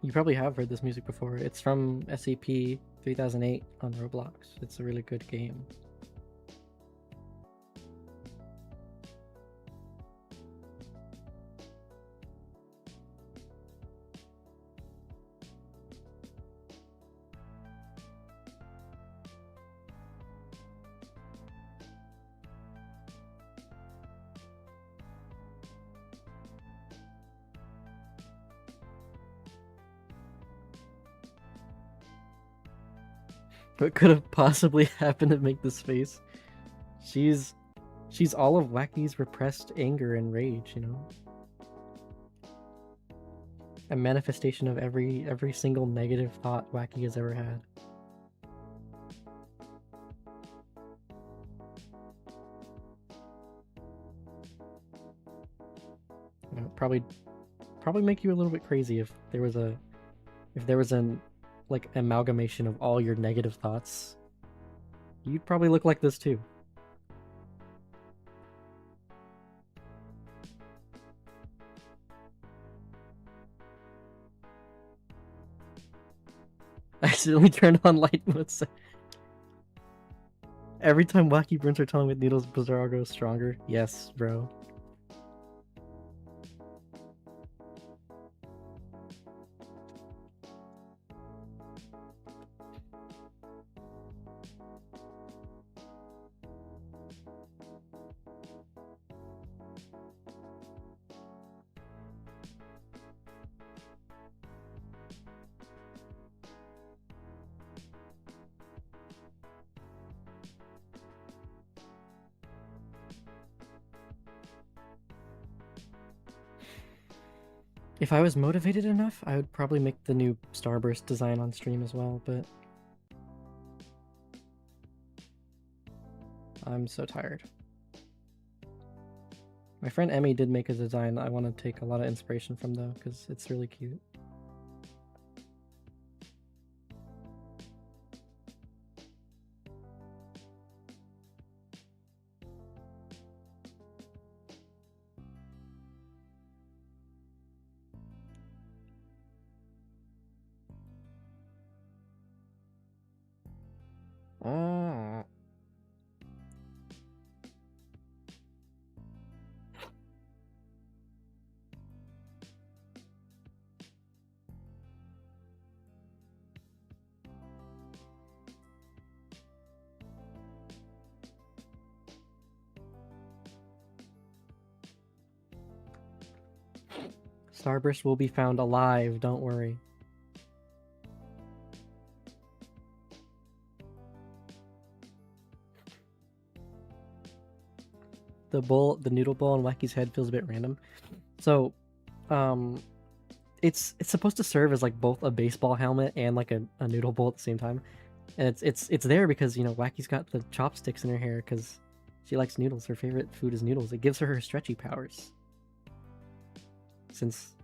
You probably have heard this music before. It's from SCP 3008 on Roblox. It's a really good game. What could have possibly happened to make this face? She's all of Wacky's repressed anger and rage, you know? A manifestation of every single negative thought Wacky has ever had. You know, probably make you a little bit crazy if there was an like amalgamation of all your negative thoughts. You'd probably look like this too. I accidentally turned on light mode. Every time Wacky burns her tongue with needles, Bizarro grows stronger. Yes, bro. If I was motivated enough, I would probably make the new Starburst design on stream as well, but I'm so tired. My friend Emmy did make a design I want to take a lot of inspiration from though, because it's really cute. Starburst will be found alive, don't worry. The noodle bowl on Wacky's head feels a bit random. So, it's supposed to serve as like both a baseball helmet and like a noodle bowl at the same time. And it's there because, you know, Wacky's got the chopsticks in her hair because she likes noodles. Her favorite food is noodles. It gives her stretchy powers. Since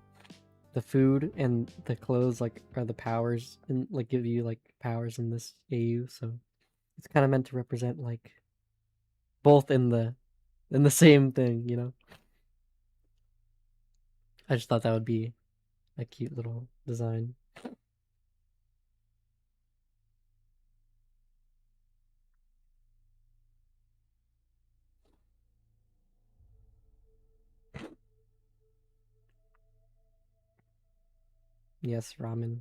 the food and the clothes like are the powers and like give you like powers in this AU, so it's kind of meant to represent like both in the same thing, you know. I just thought that would be a cute little design. Yes, ramen.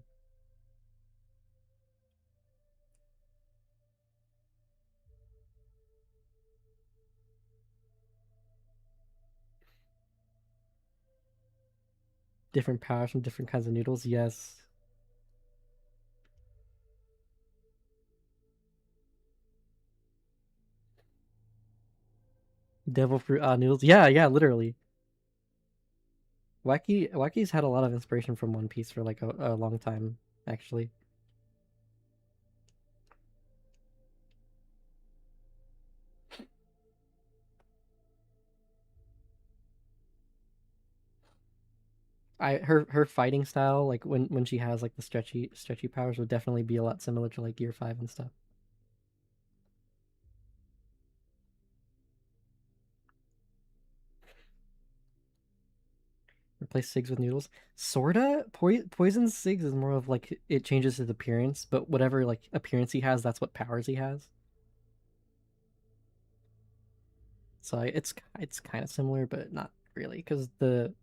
Different powers from different kinds of noodles. Yes. Devil fruit noodles. Yeah, yeah, literally. Wacky's had a lot of inspiration from One Piece for like a long time, actually. Her fighting style, like when she has like the stretchy powers, would definitely be a lot similar to like Gear 5 and stuff. Replace Sigs with noodles. Sorta. Poison Sigs is more of like it changes his appearance, but whatever like appearance he has, that's what powers he has. So it's kind of similar, but not really, because the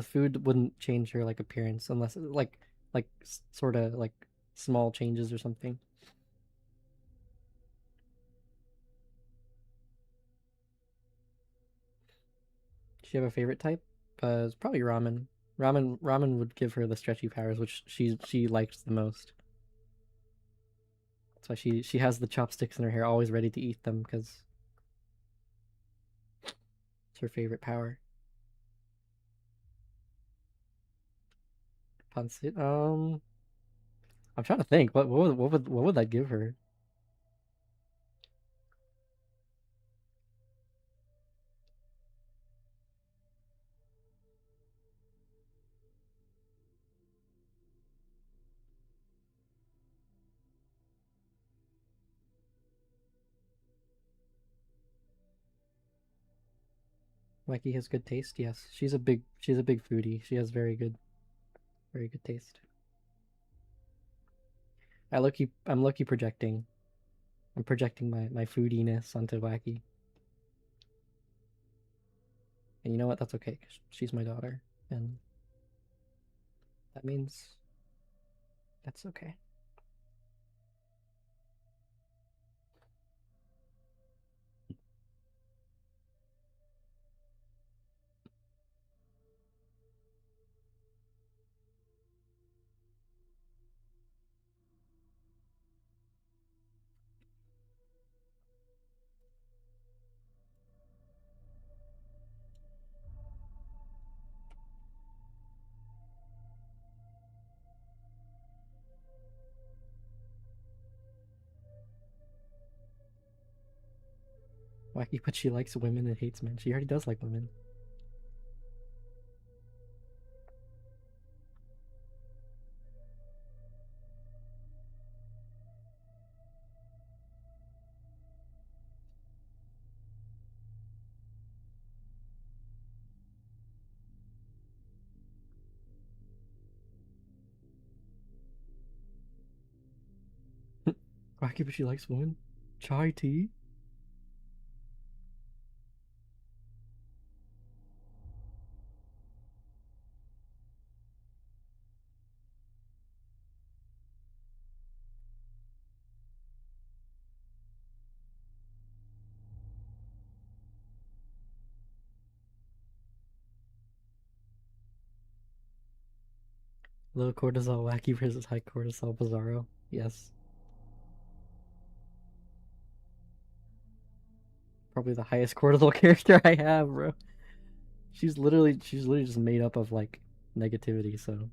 food wouldn't change her like appearance unless like sort of like small changes or something. Does she have a favorite type? It's probably ramen. Ramen would give her the stretchy powers, which she likes the most. That's why she has the chopsticks in her hair, always ready to eat them, because it's her favorite power. Pansit. I'm trying to think. What would that give her? Wacky has good taste. Yes, she's a big foodie. She has very good taste. I'm lucky projecting. I'm projecting my foodiness onto Wacky. And you know what? That's okay, 'cause she's my daughter, and that means that's okay. Wacky, but she likes women and hates men. She already does like women. Wacky, but she likes women. Chai tea. Low cortisol Wacky versus high cortisol Bizarro. Yes, probably the highest cortisol character I have, bro. She's literally just made up of like negativity. So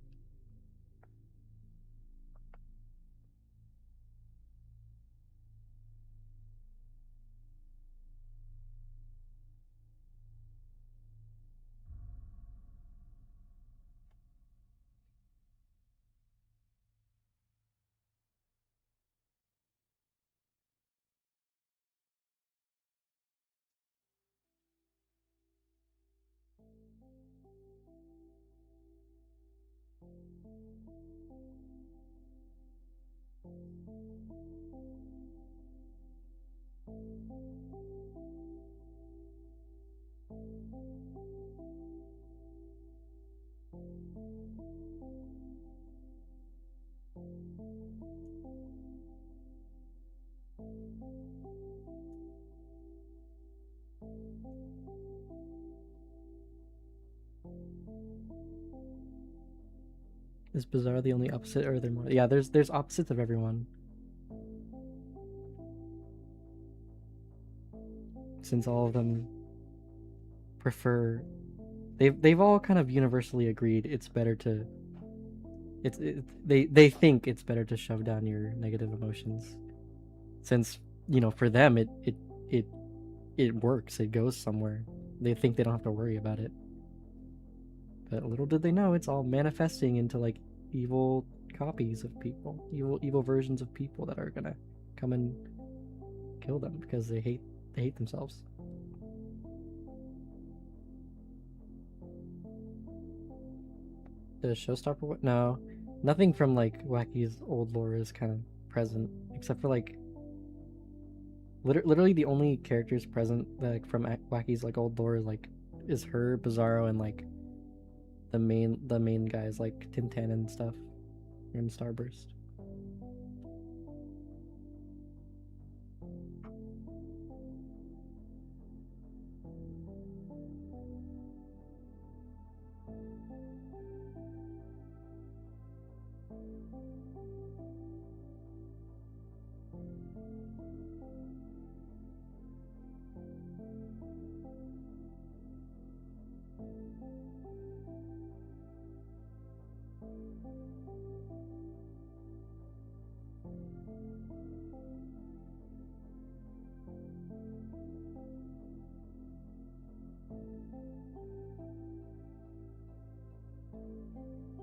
is Bizarro the only opposite, or are there more? Yeah, there's opposites of everyone. Since all of them prefer, they've all kind of universally agreed it's better to they think it's better to shove down your negative emotions, since for them it it works, it goes somewhere. They think they don't have to worry about it, but little did they know it's all manifesting into like evil copies of people, evil versions of people that are gonna come and kill them because they hate themselves. the showstopper one? No, nothing from like Wacky's old lore is kind of present, except for like literally the only characters present like from Wacky's like old lore is her, Bizarro, and like the main guys like Tintin and stuff, and Starburst.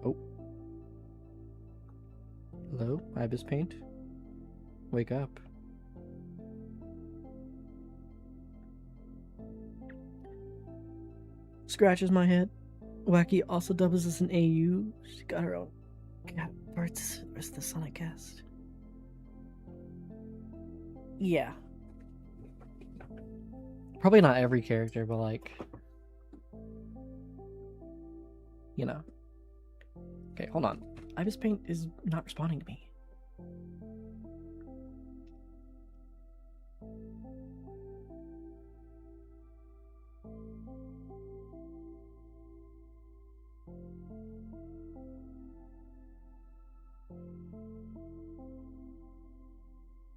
Oh, hello, Ibis Paint. Wake up. Scratches my head. Wacky also doubles as an AU. She got her own cat parts. The rest of the Sonic cast. Yeah. Probably not every character, but like, you know. Okay, hold on. Ibis Paint is not responding to me.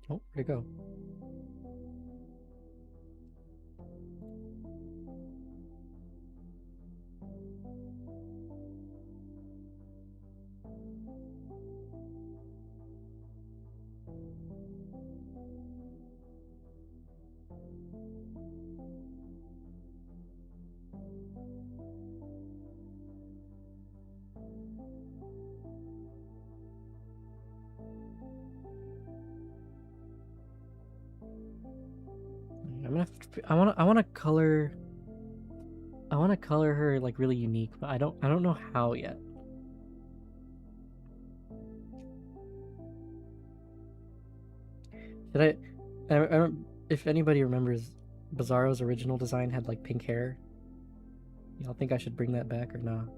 Oh, where'd it go? I want to color her like really unique, but I don't know how yet. Did I if anybody remembers, Bizarro's original design had like pink hair. Y'all think I should bring that back or not?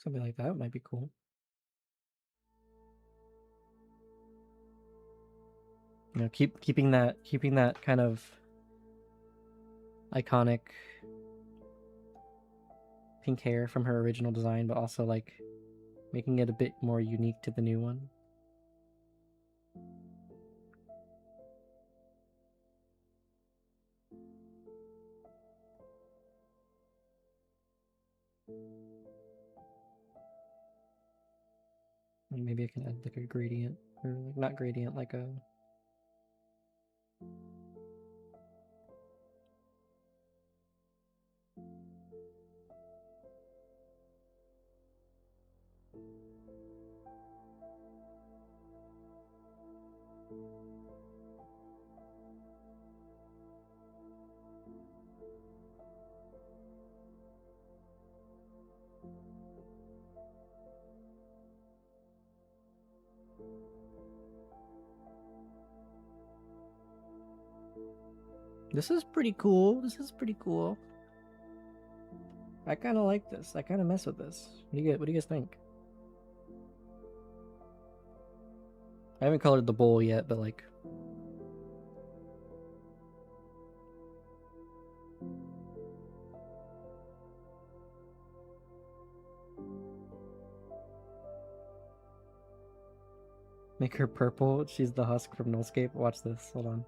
Something like that might be cool. You know, keeping that kind of iconic pink hair from her original design, but also like making it a bit more unique to the new one. Maybe I can add like a gradient, or like not gradient, like a This is pretty cool. This is pretty cool. I kind of like this. I kind of mess with this. What do you guys think? I haven't colored the bowl yet, but like make her purple. She's the husk from Nullscape. Watch this. Hold on.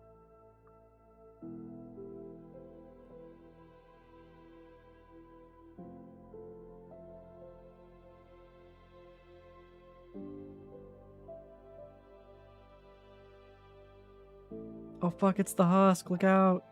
Oh fuck, it's the husk. Look out.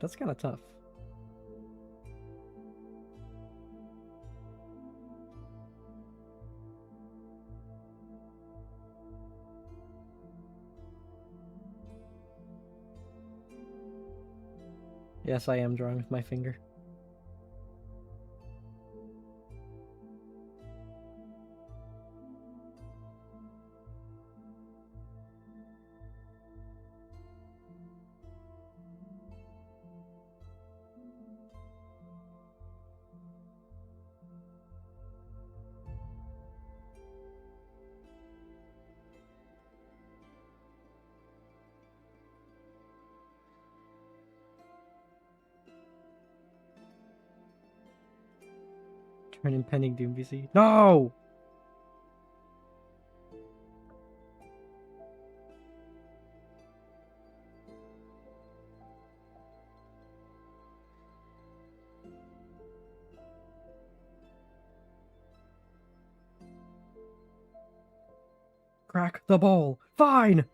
That's kind of tough. Yes, I am drawing with my finger. Turn impending doom VC. No! Crack the bowl. Fine!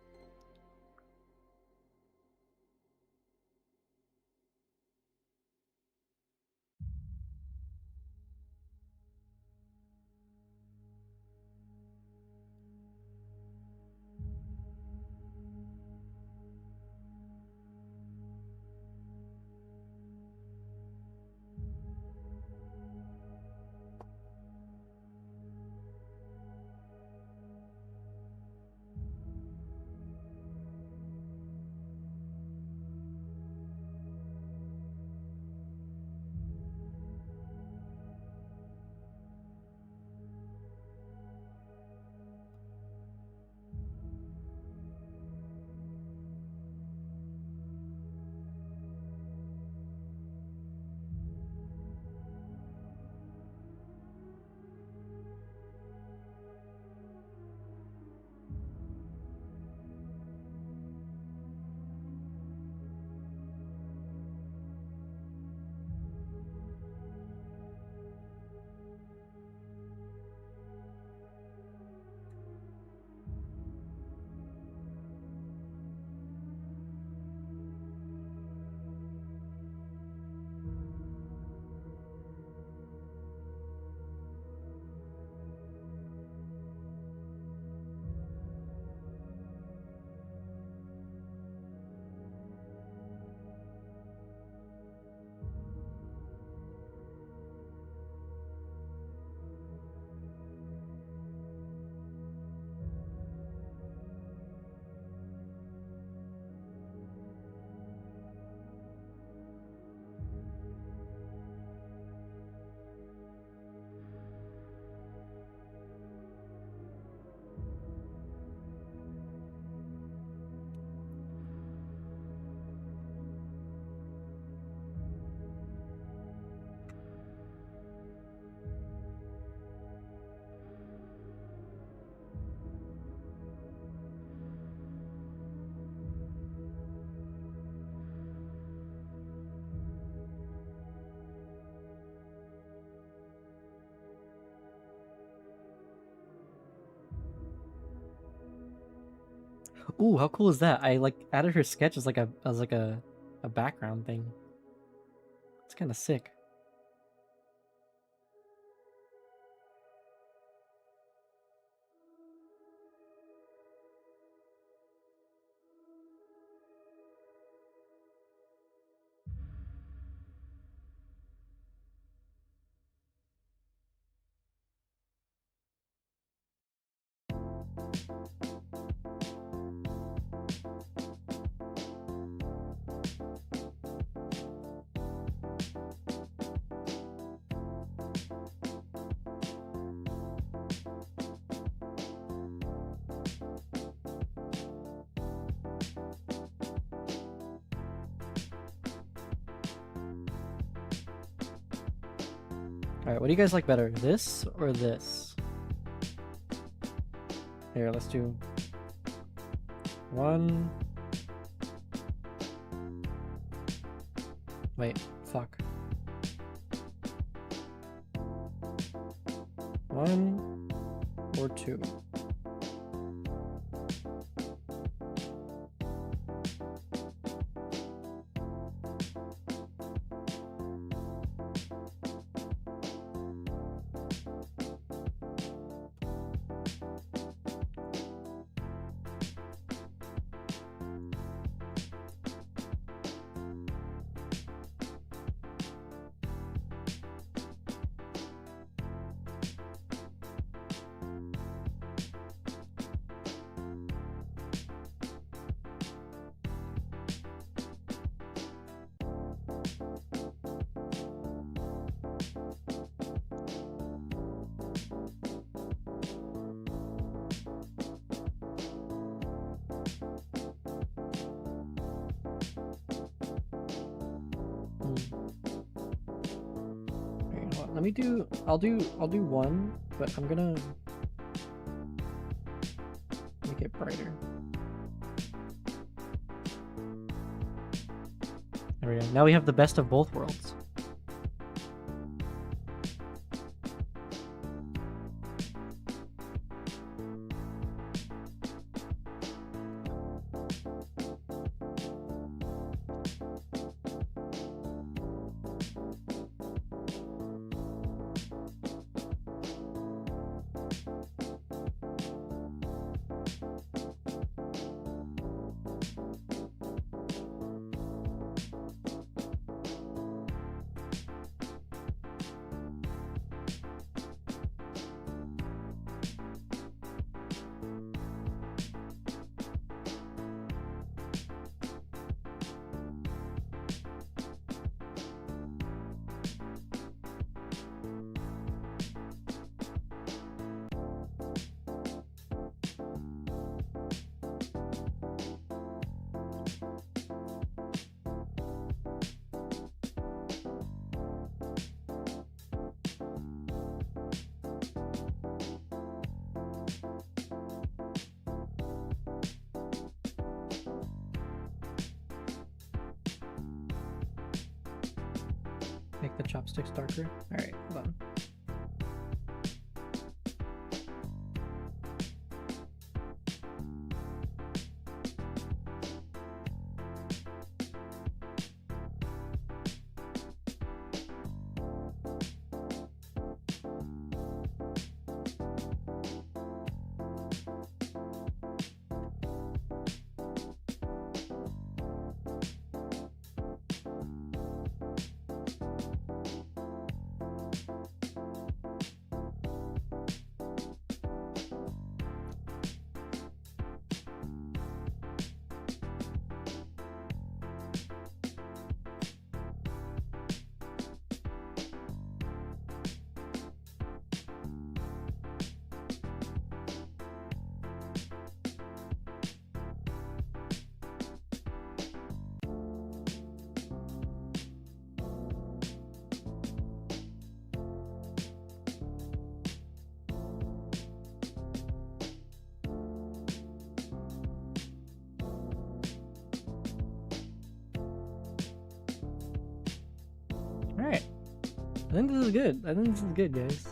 Ooh, how cool is that? I like added her sketch as like a background thing. It's kind of sick. Alright, what do you guys like better? This or this? Here, let's do one. Wait, fuck. One or two? Let me do. I'll do one, but I'm gonna make it brighter. There we go. Now we have the best of both worlds. Make the chopsticks darker. Alright, hold on. Alright. I think this is good. I think this is good, guys.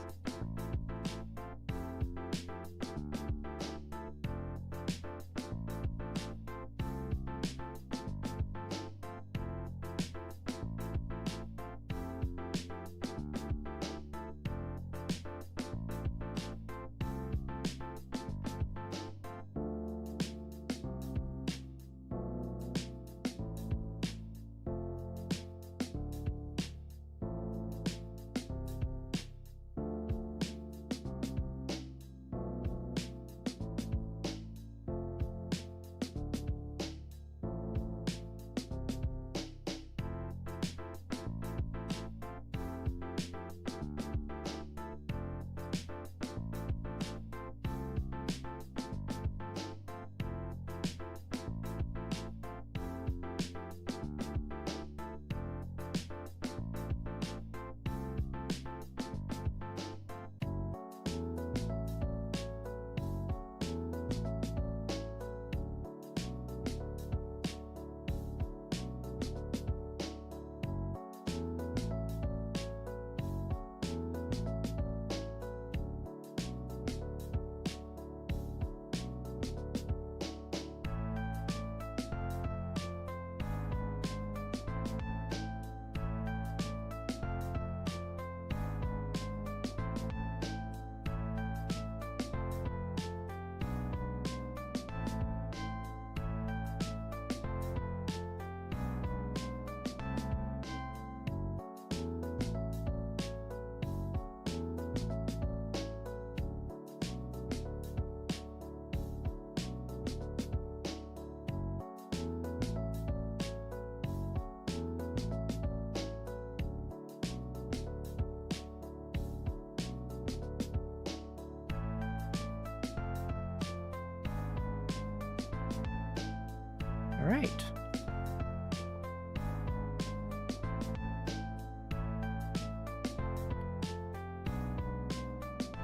Alright.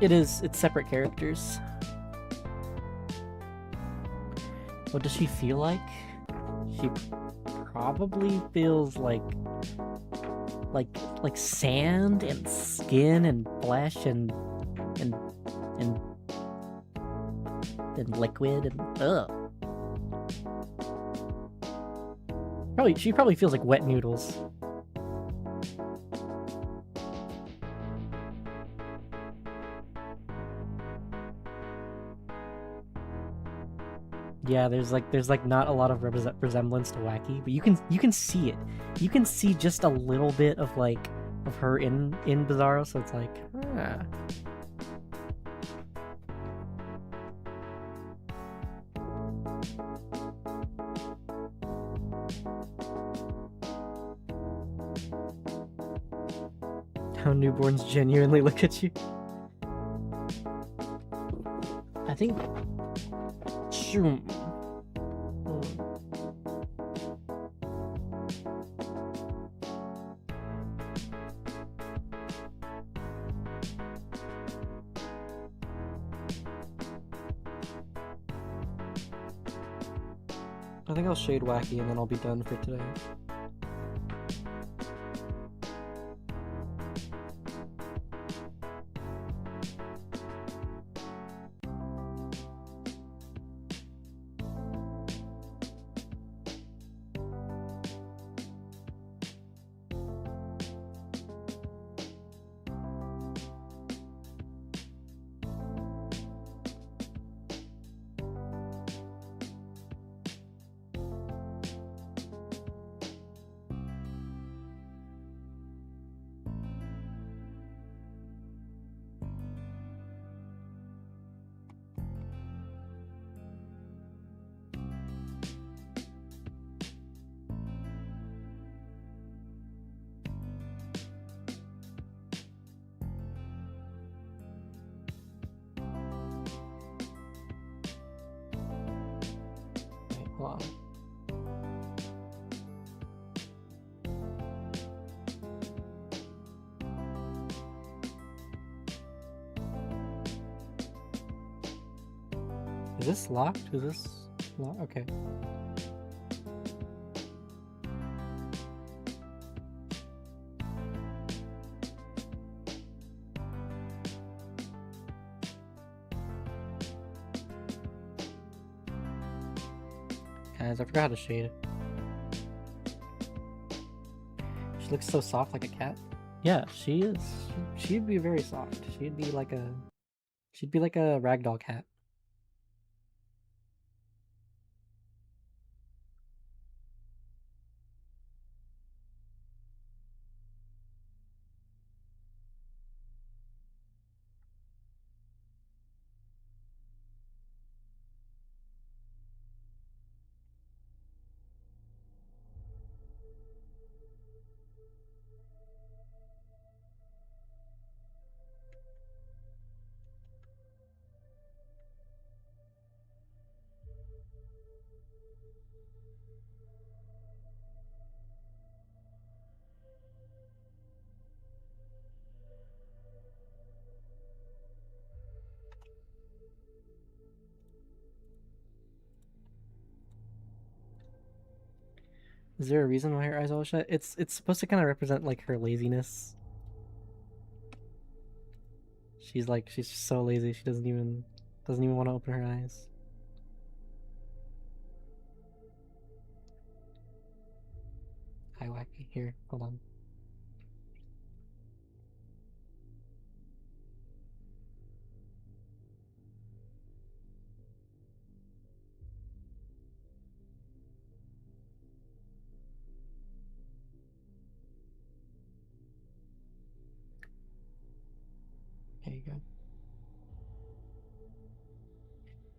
It's separate characters. What does she feel like? She probably feels like sand and skin and flesh and liquid and ugh. She probably feels like wet noodles. Yeah, there's like not a lot of resemblance to Wacky, but you can see it. You can see just a little bit of her in Bizarro, so it's like, ah. How newborns genuinely look at you. I think. Shoom. I think I'll shade Wacky and then I'll be done for today. Wow. Is this locked? Is this locked? Okay. Guys, I forgot how to shade. She looks so soft like a cat. Yeah, she is. She'd be very soft. She'd be like a ragdoll cat. Is there a reason why her eyes are all shut? It's supposed to kind of represent like her laziness. She's just so lazy. She doesn't even want to open her eyes. Hi, Wacky. Here, hold on. There you go.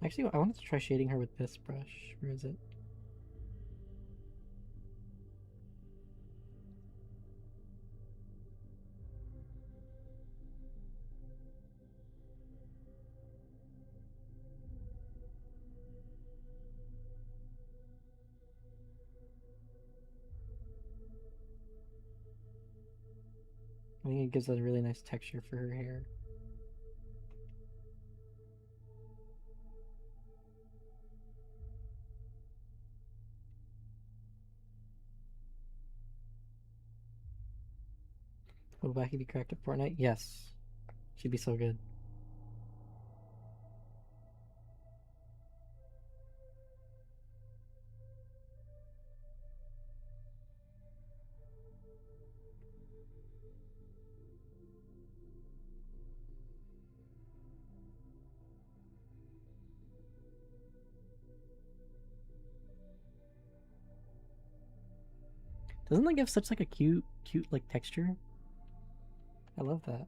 Actually, I wanted to try shading her with this brush. Where is it? think it gives a really nice texture for her hair. Would Wacky be correct at Fortnite? Yes. She'd be so good. Doesn't that give such like a cute like texture? I love that.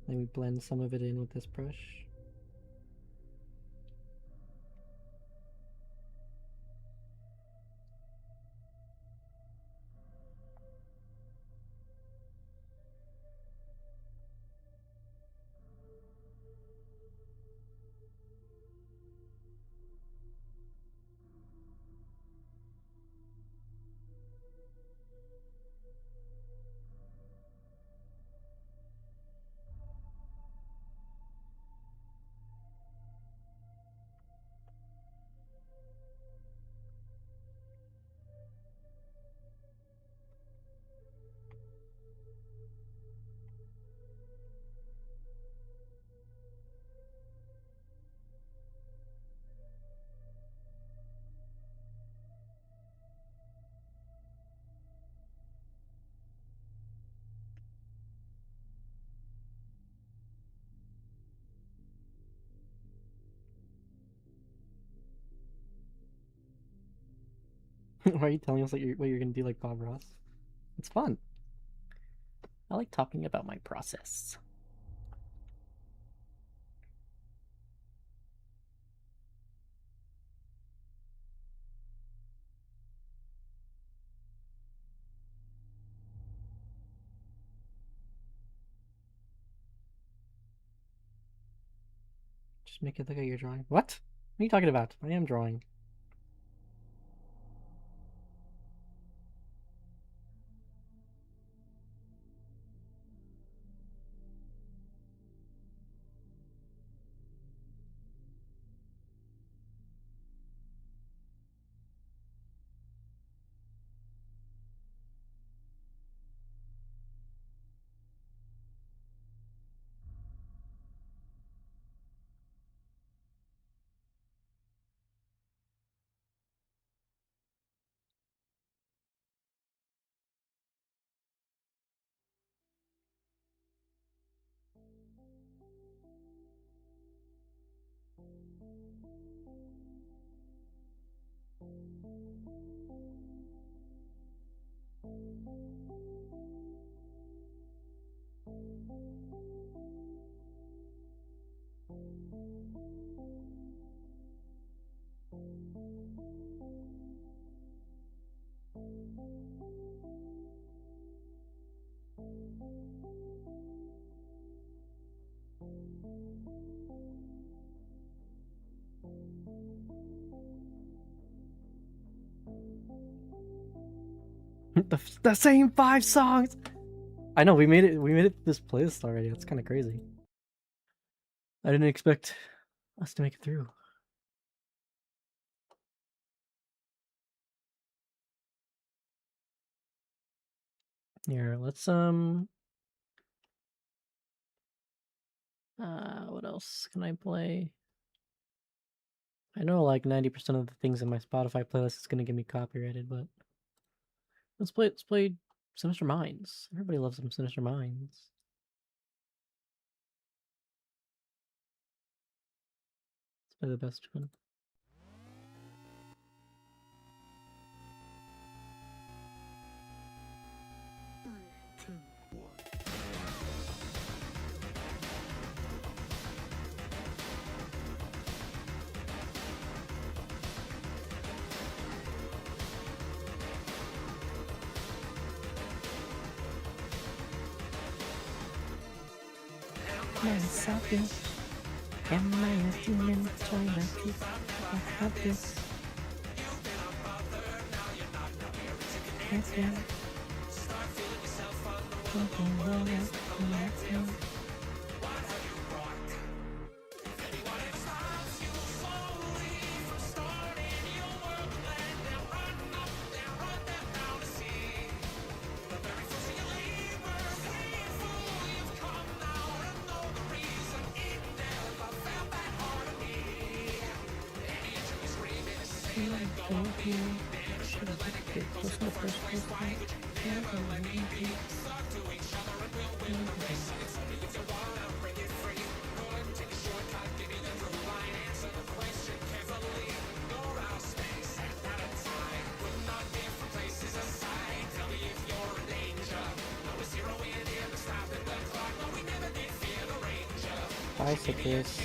Then we blend some of it in with this brush. Why are you telling us like what you're gonna do like Bob Ross? It's fun. I like talking about my process. Just make it look like you're drawing. What? What are you talking about? I am drawing. the same 5 songs. I know we made it. We made it this playlist already. That's kind of crazy. I didn't expect us to make it through. Here, let's what else can I play? I know like 90% of the things in my Spotify playlist is gonna get me copyrighted, but let's play Sinister Minds. Everybody loves some Sinister Minds. Let's play the best one. Am I a demon trying to keep up this? Bicyclist.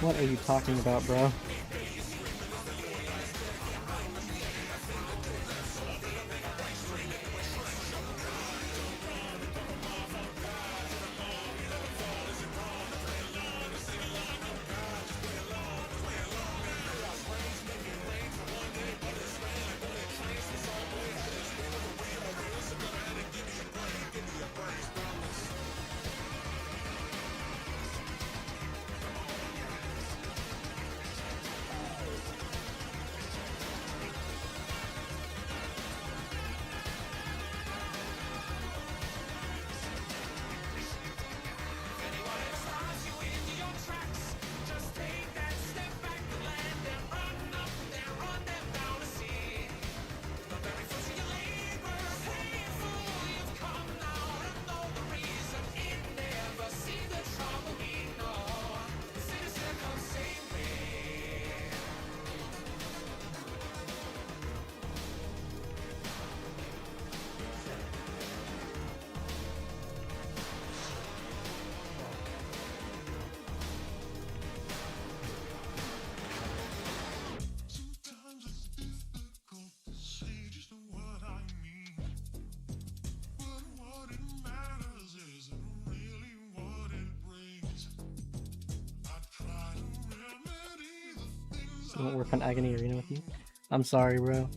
What are you talking about, bro? You won't work on Agony Arena with you? I'm sorry, bro.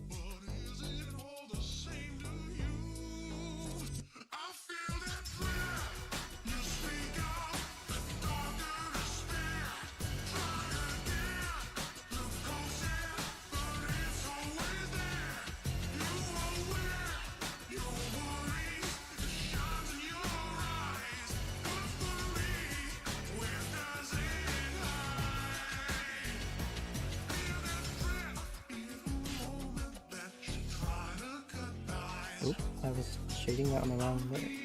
Oop, I was shading that on the wrong way.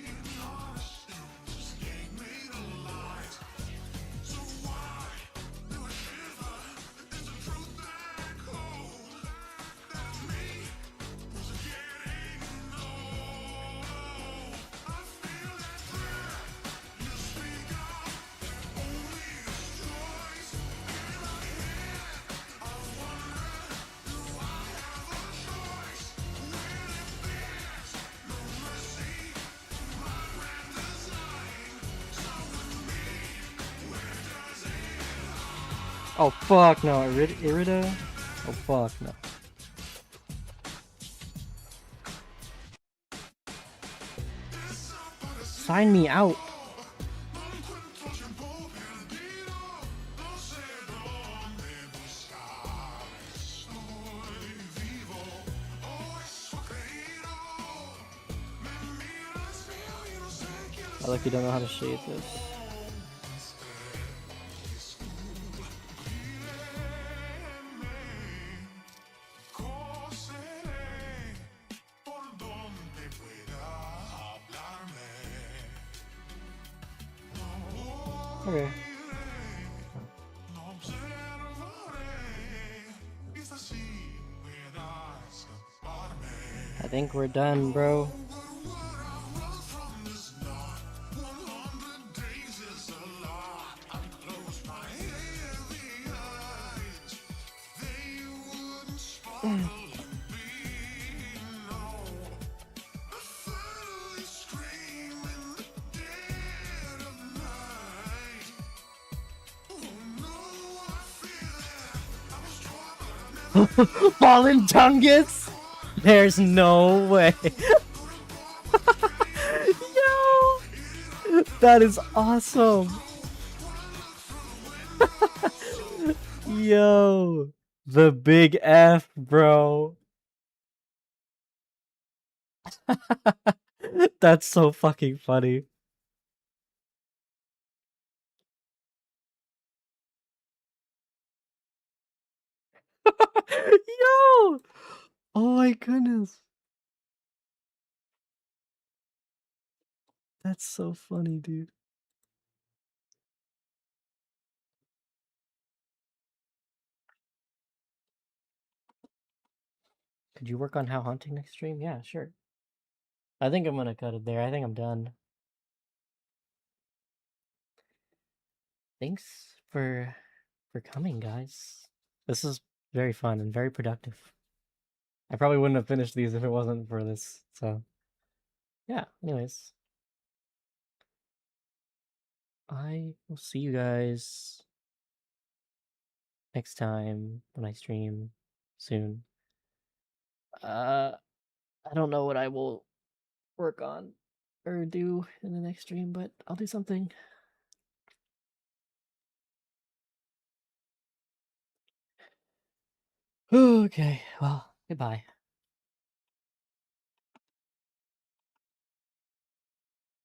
Oh fuck no, Irida? Oh fuck no. Sign me out! I like you don't know how to shade this. Okay. I think we're done, bro. Fallen Tungus? There's no way. Yo! That is awesome. Yo! The big F, bro. That's so fucking funny. Yo! Oh my goodness. That's so funny, dude. Could you work on how hunting next stream? Yeah, sure. I think I'm gonna cut it there. I think I'm done. Thanks for coming, guys. This is very fun and very productive. I probably wouldn't have finished these if it wasn't for this. So, yeah, anyways. I will see you guys next time when I stream soon. I don't know what I will work on or do in the next stream, but I'll do something. Okay, well, goodbye.